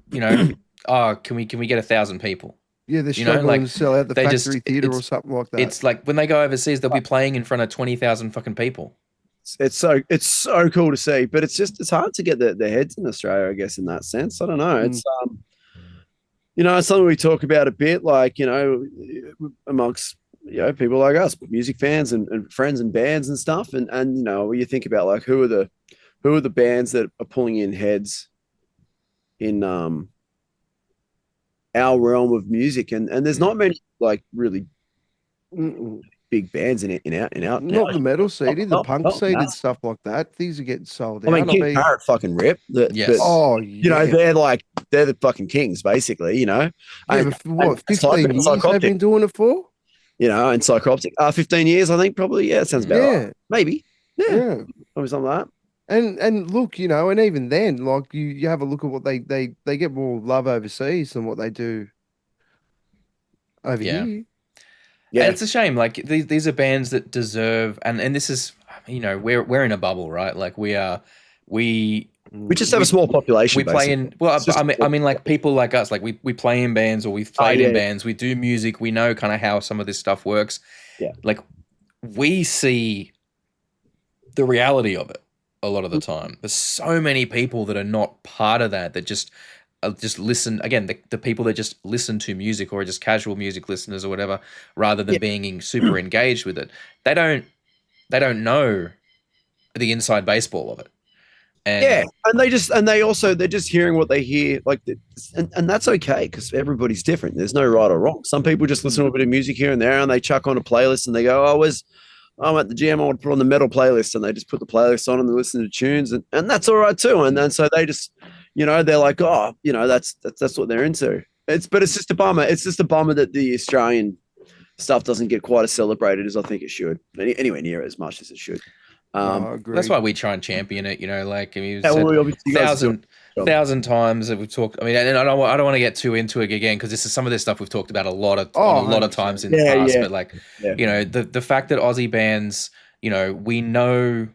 Speaker 7: you know, oh, can we get 1,000 people?
Speaker 4: Yeah, they're struggling to sell out the factory theater or something like that.
Speaker 7: It's like when they go overseas, they'll be playing in front of 20,000 fucking people.
Speaker 2: It's so cool to see, but it's hard to get their heads in Australia, I guess, in that sense. I don't know. It's you know, it's something we talk about a bit, like, you know, amongst, you know, people like us, music fans and friends and bands and stuff. And you know, when you think about like who are the bands that are pulling in heads in our realm of music, and there's not many like really big bands in out.
Speaker 4: Not the metal seedy, the punk seeded stuff like that. These are getting sold out.
Speaker 2: I mean, King Parrot fucking rip.
Speaker 7: Yes.
Speaker 2: You know, they're the fucking kings, basically. You know,
Speaker 4: yeah, but what 15 years they've been doing it for?
Speaker 2: You know, and Psychroptic, 15 years, I think, probably. Yeah, it sounds about right. Maybe. Yeah, probably something like that.
Speaker 4: And look, you know, and even then, like you have a look at what they get more love overseas than what they do over here.
Speaker 7: Yeah, and it's a shame. Like these are bands that deserve, and this is, you know, we're in a bubble, right? Like we
Speaker 2: just have a small population.
Speaker 7: We play in I mean, like people like us, like we play in bands or we've played in bands. We do music. We know kind of how some of this stuff works. Yeah, like we see the reality of it a lot of the time. There's so many people that are not part of that just listen. Again, the people that just listen to music or are just casual music listeners or whatever, rather than being super engaged with it. They don't know the inside baseball of it. And
Speaker 2: they're just hearing what they hear, like, and that's okay because everybody's different. There's no right or wrong. Some people just listen to a bit of music here and there, and they chuck on a playlist and they go, "Oh, I'm at the gym, I want to put on the metal playlist, and they just put the playlist on and they listen to tunes, and that's all right too. And then so they just, they're like, oh, that's what they're into. It's just a bummer. It's just a bummer that the Australian stuff doesn't get quite as celebrated as I think it should. Anywhere near as much as it should.
Speaker 7: That's why we try and champion it. Thousand times that we've talked. I mean, and I don't want to get too into it again because some of this stuff we've talked about a lot of times in the past. But the fact that Aussie bands, we know,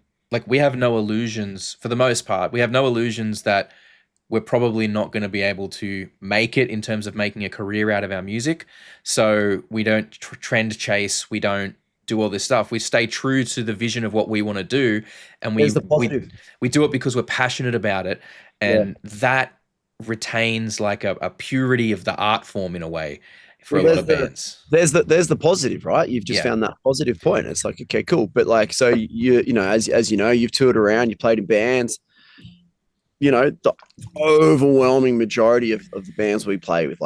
Speaker 7: we have no illusions for the most part. We have no illusions that we're probably not going to be able to make it in terms of making a career out of our music. So we don't trend chase. We don't do all this stuff. We stay true to the vision of what we want to do, and we do it because we're passionate about it, and that retains a purity of the art form in a way for a lot of bands.
Speaker 2: There's the positive, right? You've just found that positive point. It's like, okay, cool, but so as you know, you've toured around, you played in bands. The overwhelming majority of the bands we play with,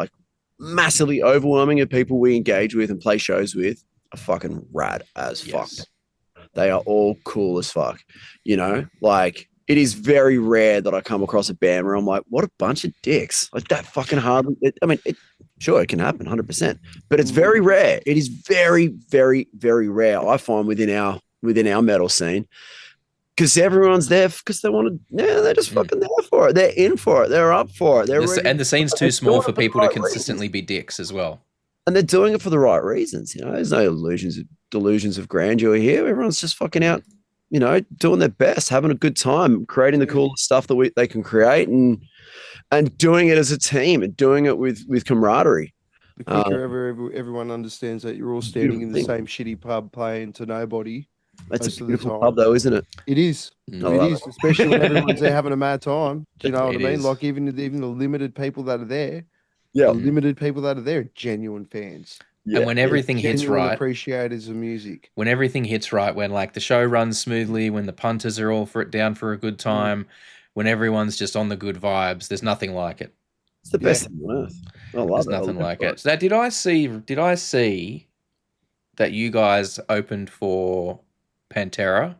Speaker 2: massively overwhelming of people we engage with and play shows with, are fucking rad as fuck. They are all cool as fuck. It is very rare that I come across a band where I'm like, what a bunch of dicks. That fucking hardly. Sure, it can happen 100%, but it's very rare. It is very, very, very rare. I find within our metal scene. Because everyone's there because they want to. Yeah, they're just fucking there for it. They're in for it. They're up for it.
Speaker 7: And the scene's too small for people to consistently be dicks as well.
Speaker 2: And they're doing it for the right reasons. There's no delusions of grandeur here. Everyone's just fucking out, doing their best, having a good time, creating the coolest stuff that they can create, and doing it as a team and doing it with camaraderie.
Speaker 4: The quicker everyone understands that you're all standing in the same shitty pub playing to nobody.
Speaker 2: That's a beautiful pub, though, isn't it?
Speaker 4: It is. It is, especially when everyone's there having a mad time. Do you know what I mean? Even the limited people that are there, are genuine fans.
Speaker 7: Yeah. And when everything hits right,
Speaker 4: appreciators of music.
Speaker 7: When everything hits right, when the show runs smoothly, when the punters are all down for a good time, when everyone's just on the good vibes, there's nothing like it.
Speaker 2: It's the best thing on earth. I love it.
Speaker 7: There's nothing like it. So did I see that you guys opened for Pantera?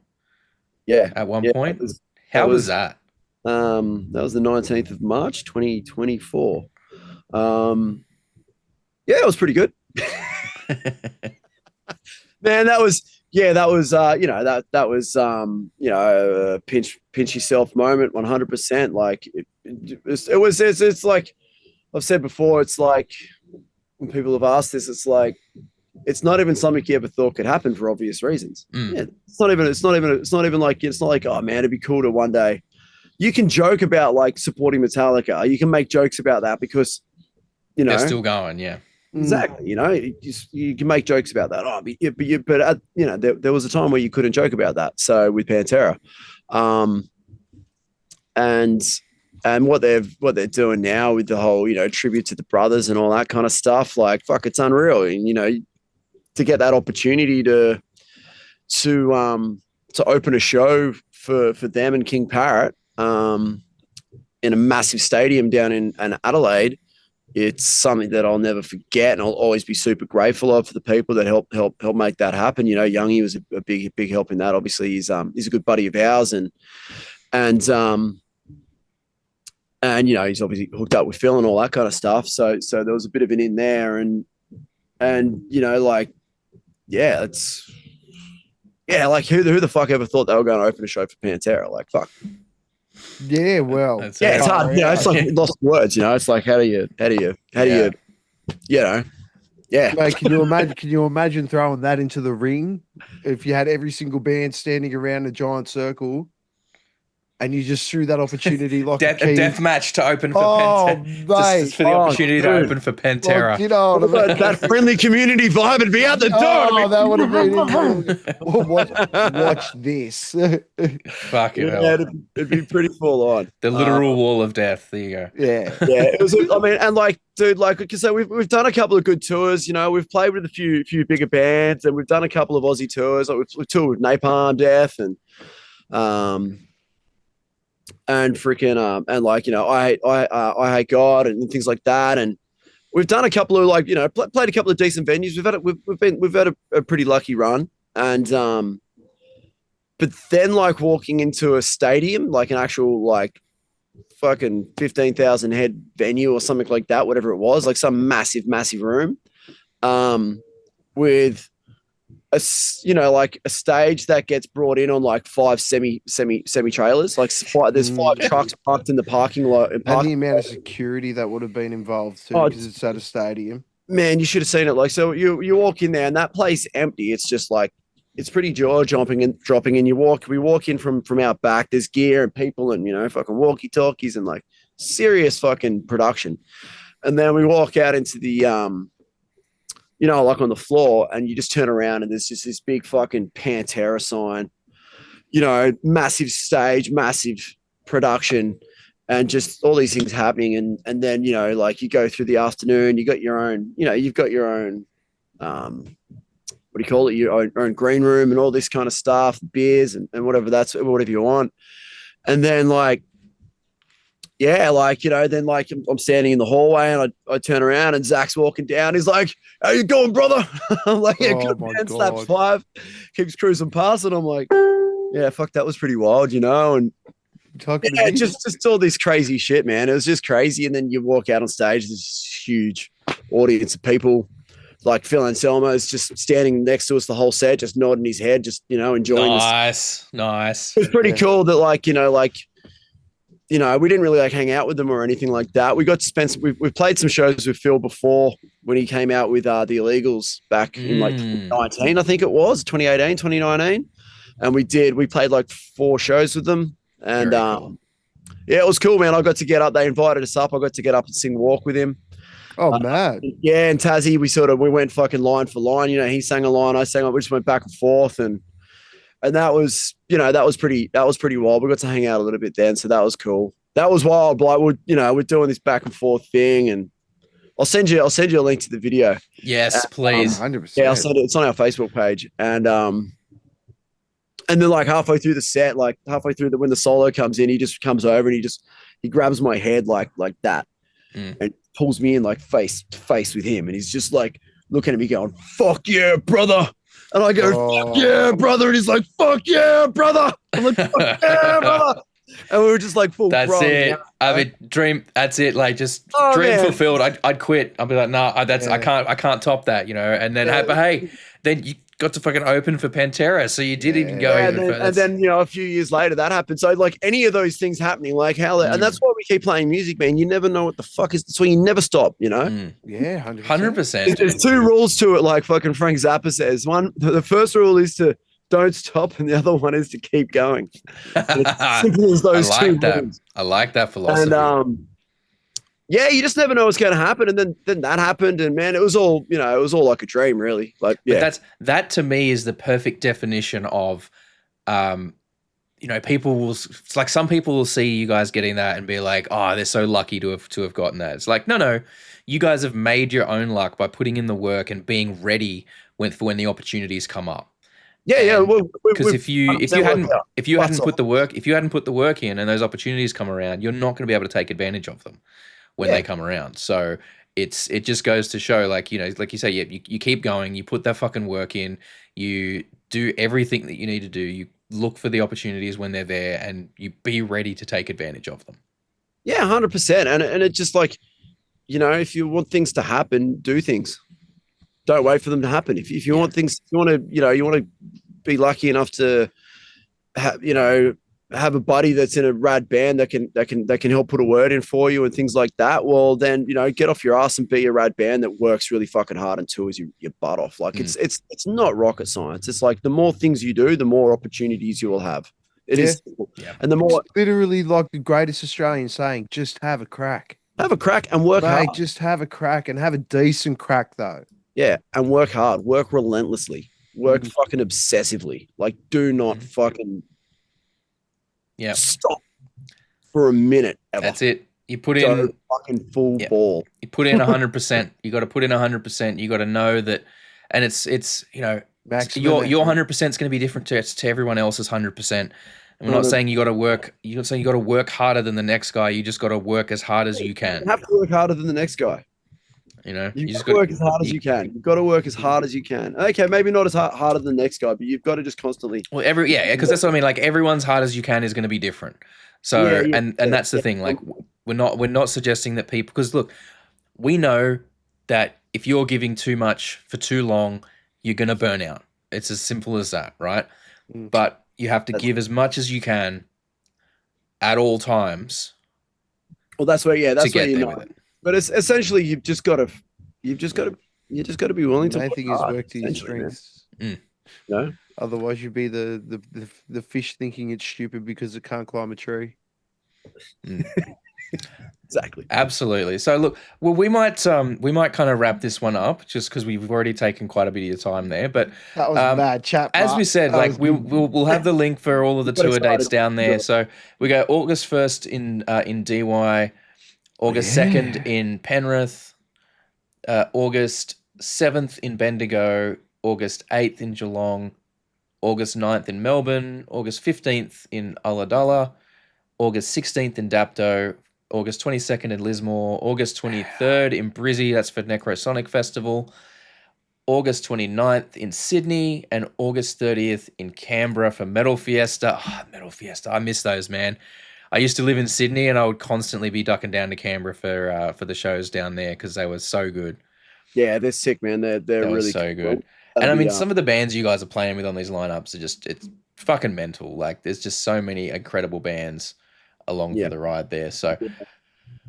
Speaker 2: Yeah.
Speaker 7: At one point? How was that?
Speaker 2: That was the 19th of March, 2024. It was pretty good. Man, that was a pinch yourself moment, 100%. It's like I've said before, it's like when people have asked this, it's like it's not even something you ever thought could happen for obvious reasons. Yeah, it's not even like, oh man, it'd be cool to one day. You can joke about supporting Metallica. You can make jokes about that because
Speaker 7: they're still going. Yeah.
Speaker 2: Exactly. You can make jokes about that. But there was a time where you couldn't joke about that. So with Pantera, and what they're doing now with the whole, tribute to the brothers and all that kind of stuff, it's unreal. And, to get that opportunity to open a show for them and King Parrot, in a massive stadium down in Adelaide, it's something that I'll never forget, and I'll always be super grateful of for the people that help make that happen. Youngie was a big help in that. Obviously, he's a good buddy of ours, and he's obviously hooked up with Phil and all that kind of stuff. So there was a bit of an in there, and who the fuck ever thought they were going to open a show for Pantera? Fuck.
Speaker 4: Yeah, well,
Speaker 2: it's hard. It's like lost words. It's like how do you,
Speaker 4: Mate, can you imagine throwing that into the ring if you had every single band standing around a giant circle, and you just threw that opportunity like
Speaker 7: a death match to open for Pantera. Just for the opportunity to open for Pantera.
Speaker 2: That friendly community vibe would be out the door.
Speaker 4: Oh, that would have been watch this.
Speaker 7: Fucking hell.
Speaker 2: It'd be pretty full on.
Speaker 7: The literal wall of death. There you go.
Speaker 4: Yeah.
Speaker 2: It was. Because we've done a couple of good tours. We've played with a few bigger bands, and we've done a couple of Aussie tours. We've toured with Napalm Death and freaking I Hate God and things like that, and we've done a couple of played a couple of decent venues. We've had a pretty lucky run. and but then like walking into a stadium, like an actual like fucking 15,000 head venue or something like that, whatever it was, like some massive room, with like a stage that gets brought in on like 5 semi trailers. Like there's 5 trucks parked in the parking lot.
Speaker 4: And the amount of security that would have been involved too, because it's at a stadium.
Speaker 2: Man, you should have seen it. Like, so you walk in there and that place empty. It's just like, it's pretty jaw dropping and we walk in from out back. There's gear and people and, fucking walkie talkies and like serious fucking production. And then we walk out into the, like on the floor, and you just turn around and there's just this big fucking Pantera sign, massive stage, massive production, and just all these things happening. And then, like you go through the afternoon, you got your own, you've got your own, what do you call it? Your own green room and all this kind of stuff, beers and whatever you want. And then like, yeah, like, then like I'm standing in the hallway and I turn around and Zach's walking down. He's like, "How you going, brother?" I'm like, "Yeah, good man, slaps 5, keeps cruising past." And I'm like, yeah, fuck, that was pretty wild, and yeah, just all this crazy shit, man. It was just crazy. And then you walk out on stage, there's this huge audience of people. Like Phil Anselmo is just standing next to us the whole set, just nodding his head, just, enjoying this.
Speaker 7: Nice.
Speaker 2: It was pretty cool that like, we didn't really like hang out with them or anything like that. We got to spend, we've played some shows with Phil before when he came out with the Illegals back in like 2019, I think it was 2018, 2019. And we played like 4 shows with them. And cool. Yeah, it was cool, man. I got to get up. They invited us up. I got to get up and sing Walk with him.
Speaker 4: Oh, man.
Speaker 2: Yeah, and Tassie, we went fucking line for line. He sang a line, I sang. We just went back and forth, and that was, that was pretty wild. We got to hang out a little bit then, so that was cool. That was wild. Like we're doing this back and forth thing, and I'll send you a link to the video.
Speaker 7: Yes, please.
Speaker 4: 100%.
Speaker 2: Yeah, I'll send it. It's on our Facebook page, and then like halfway through the set, like halfway through when the solo comes in, he just comes over and he grabs my head like that, and pulls me in like face to face with him, and he's just like looking at me going, "Fuck yeah, brother." And I go, "Fuck yeah, brother." And he's like, "Fuck yeah, brother." I'm like, "Fuck yeah, brother." And we were just like full.
Speaker 7: That's it. I mean, dream. That's it. Like just dream fulfilled. I'd quit. I'd be like, "Nah, I can't top that," And then, but hey, then you got to fucking open for Pantera, so you did even go even further.
Speaker 2: And then a few years later that happened. So like any of those things happening, like and that's why we keep playing music, man. You never know what the fuck is, so you never stop,
Speaker 4: Yeah,
Speaker 7: 100%.
Speaker 2: There's 2 rules to it, like fucking Frank Zappa says. One, the first rule is to don't stop, and the other one is to keep going. It's simple as those two rules.
Speaker 7: I like that philosophy.
Speaker 2: And yeah, you just never know what's going to happen. And then that happened, and man, it was all like a dream, really. Like, yeah,
Speaker 7: but that to me is the perfect definition of, people will, it's like some people will see you guys getting that and be like, "Oh, they're so lucky to have gotten that." It's like, no, you guys have made your own luck by putting in the work and being ready for when the opportunities come up.
Speaker 2: Yeah.
Speaker 7: Because if you hadn't put the work in and those opportunities come around, you're not going to be able to take advantage of them when they come around. So it just goes to show, like you say, you keep going, you put that fucking work in, you do everything that you need to do, you look for the opportunities when they're there, and you be ready to take advantage of them.
Speaker 2: Yeah, 100%. And it's just like, if you want things to happen, do things. Don't wait for them to happen. If you want things, you want to be lucky enough to have a buddy that's in a rad band that can help put a word in for you and things like that. Well, then get off your ass and be a rad band that works really fucking hard and tours your butt off. Like it's not rocket science. It's like the more things you do, the more opportunities you will have. It is, and the more,
Speaker 4: it's literally like the greatest Australian saying: "Just have a crack."
Speaker 2: Have a crack and work hard.
Speaker 4: Just have a crack and have a decent crack though.
Speaker 2: Yeah, and work hard, work relentlessly, work fucking obsessively. Like, do not fucking stop for a minute ever.
Speaker 7: That's it. You put in
Speaker 2: fucking full ball.
Speaker 7: You put in 100%. You got to put in 100%. You got to know that, and it's your 100% is going to be different to everyone else's 100%. And we're not saying you got to work. You're not saying you got to work harder than the next guy. You just got to work as hard as you can.
Speaker 2: You have to work harder than the next guy.
Speaker 7: You know,
Speaker 2: You've
Speaker 7: you
Speaker 2: got
Speaker 7: just
Speaker 2: to work as hard as you can. You've got to work as hard as you can. Okay, maybe not as harder than the next guy, but you've got to just constantly.
Speaker 7: Well, because that's what I mean. Like everyone's hard as you can is going to be different. So, and that's the thing. Like we're not suggesting that people, because look, we know that if you're giving too much for too long, you're going to burn out. It's as simple as that, right? But you have to give as much as you can at all times.
Speaker 2: Well, that's where, that's where you know.
Speaker 7: with it.
Speaker 2: But it's essentially you just got to be willing to.
Speaker 4: The main thing is work to your strengths.
Speaker 2: No,
Speaker 4: otherwise you'd be the fish thinking it's stupid because it can't climb a tree.
Speaker 2: Exactly.
Speaker 7: Absolutely. So look, well, we might kind of wrap this one up just because we've already taken quite a bit of your time there. But
Speaker 4: that was a bad chat.
Speaker 7: As we said, like we'll have the link for all of the tour dates down there. So we go August 1st in DY, August 2nd in Penrith, August 7th in Bendigo, August 8th in Geelong, August 9th in Melbourne, August 15th in Ulladulla, August 16th in Dapto, August 22nd in Lismore, August 23rd in Brizzy, that's for Necrosonic Festival, August 29th in Sydney, and August 30th in Canberra for Metal Fiesta. Oh, Metal Fiesta, I miss those, man. I used to live in Sydney and I would constantly be ducking down to Canberra for the shows down there because they were so good.
Speaker 2: Yeah, they're sick, man. They're really
Speaker 7: so good. And I mean, some of the bands you guys are playing with on these lineups are just, it's fucking mental. Like there's just so many incredible bands along for the ride there. So,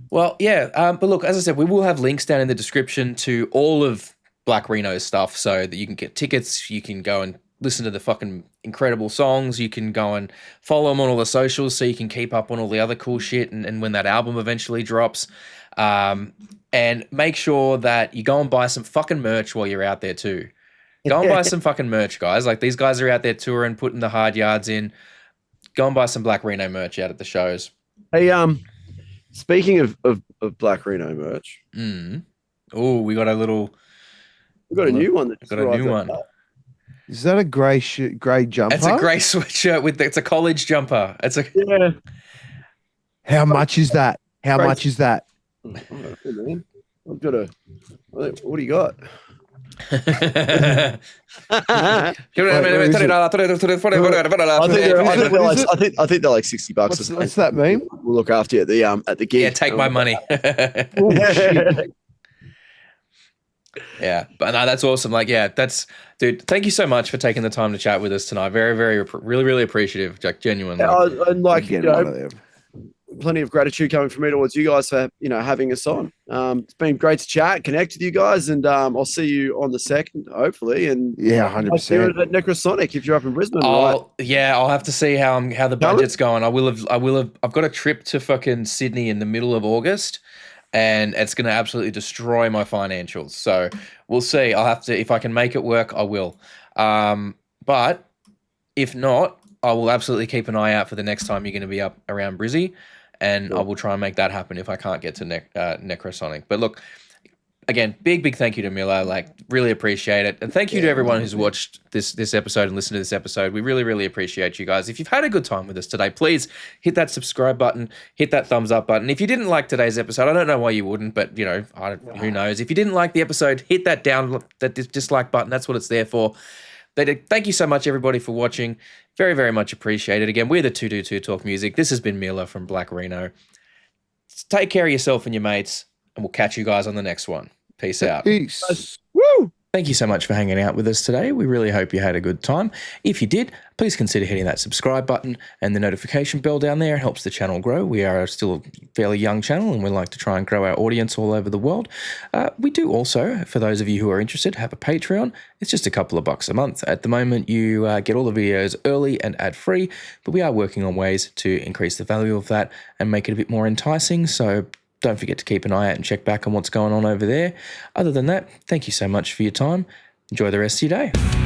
Speaker 7: well, but look, as I said, we will have links down in the description to all of Black Rheno's stuff so that you can get tickets, you can go and listen to the fucking incredible songs, you can go and follow him on all the socials so you can keep up on all the other cool shit and when that album eventually drops. And make sure that you go and buy some fucking merch while you're out there too. Go and buy some fucking merch, guys. Like these guys are out there touring, putting the hard yards in. Go and buy some Black Rheno merch out at the shows.
Speaker 2: Hey, speaking of Black Rheno merch.
Speaker 7: Oh, we got a
Speaker 2: new one.
Speaker 4: Is that a grey jumper?
Speaker 7: It's a grey sweatshirt it's a college jumper.
Speaker 4: How much is that? Much is that?
Speaker 2: Man. I've got what do you got? I think they're like $60 or something.
Speaker 4: What's that mean?
Speaker 2: We'll look after you at the gig.
Speaker 7: Yeah, take my money. Yeah, but no, that's awesome. Like, dude, thank you so much for taking the time to chat with us tonight. Very, very, really, really appreciative, Jack. Genuinely.
Speaker 2: And plenty of gratitude coming from me towards you guys for having us on. It's been great to chat, connect with you guys, and I'll see you on the 2nd, hopefully. And
Speaker 4: 100%
Speaker 2: at Necrosonic if you're up in Brisbane.
Speaker 7: I'll have to see how the budget's going. I've got a trip to fucking Sydney in the middle of August, and it's going to absolutely destroy my financials. So we'll see. I'll have to, if I can make it work, I will. But if not, I will absolutely keep an eye out for the next time you're going to be up around Brizzy. And I will try and make that happen if I can't get to Necrosonic. But look, again, big thank you to Miller. Like, really appreciate it. And thank you to everyone who's watched this episode and listened to this episode. We really, really appreciate you guys. If you've had a good time with us today, please hit that subscribe button, hit that thumbs up button. If you didn't like today's episode, I don't know why you wouldn't, but, who knows. If you didn't like the episode, hit that dislike button. That's what it's there for. Thank you so much, everybody, for watching. Very, very much appreciated. Again, we're the 222 Talk Music. This has been Miller from Black Rheno. Take care of yourself and your mates, and we'll catch you guys on the next one. Peace out.
Speaker 4: Peace.
Speaker 2: Woo!
Speaker 7: Thank you so much for hanging out with us today. We really hope you had a good time. If you did, please consider hitting that subscribe button and the notification bell down there. It helps the channel grow. We are still a fairly young channel and we like to try and grow our audience all over the world. We do also, for those of you who are interested, have a Patreon. It's just a couple of bucks a month. At the moment, you get all the videos early and ad-free, but we are working on ways to increase the value of that and make it a bit more enticing. So don't forget to keep an eye out and check back on what's going on over there. Other than that, thank you so much for your time. Enjoy the rest of your day.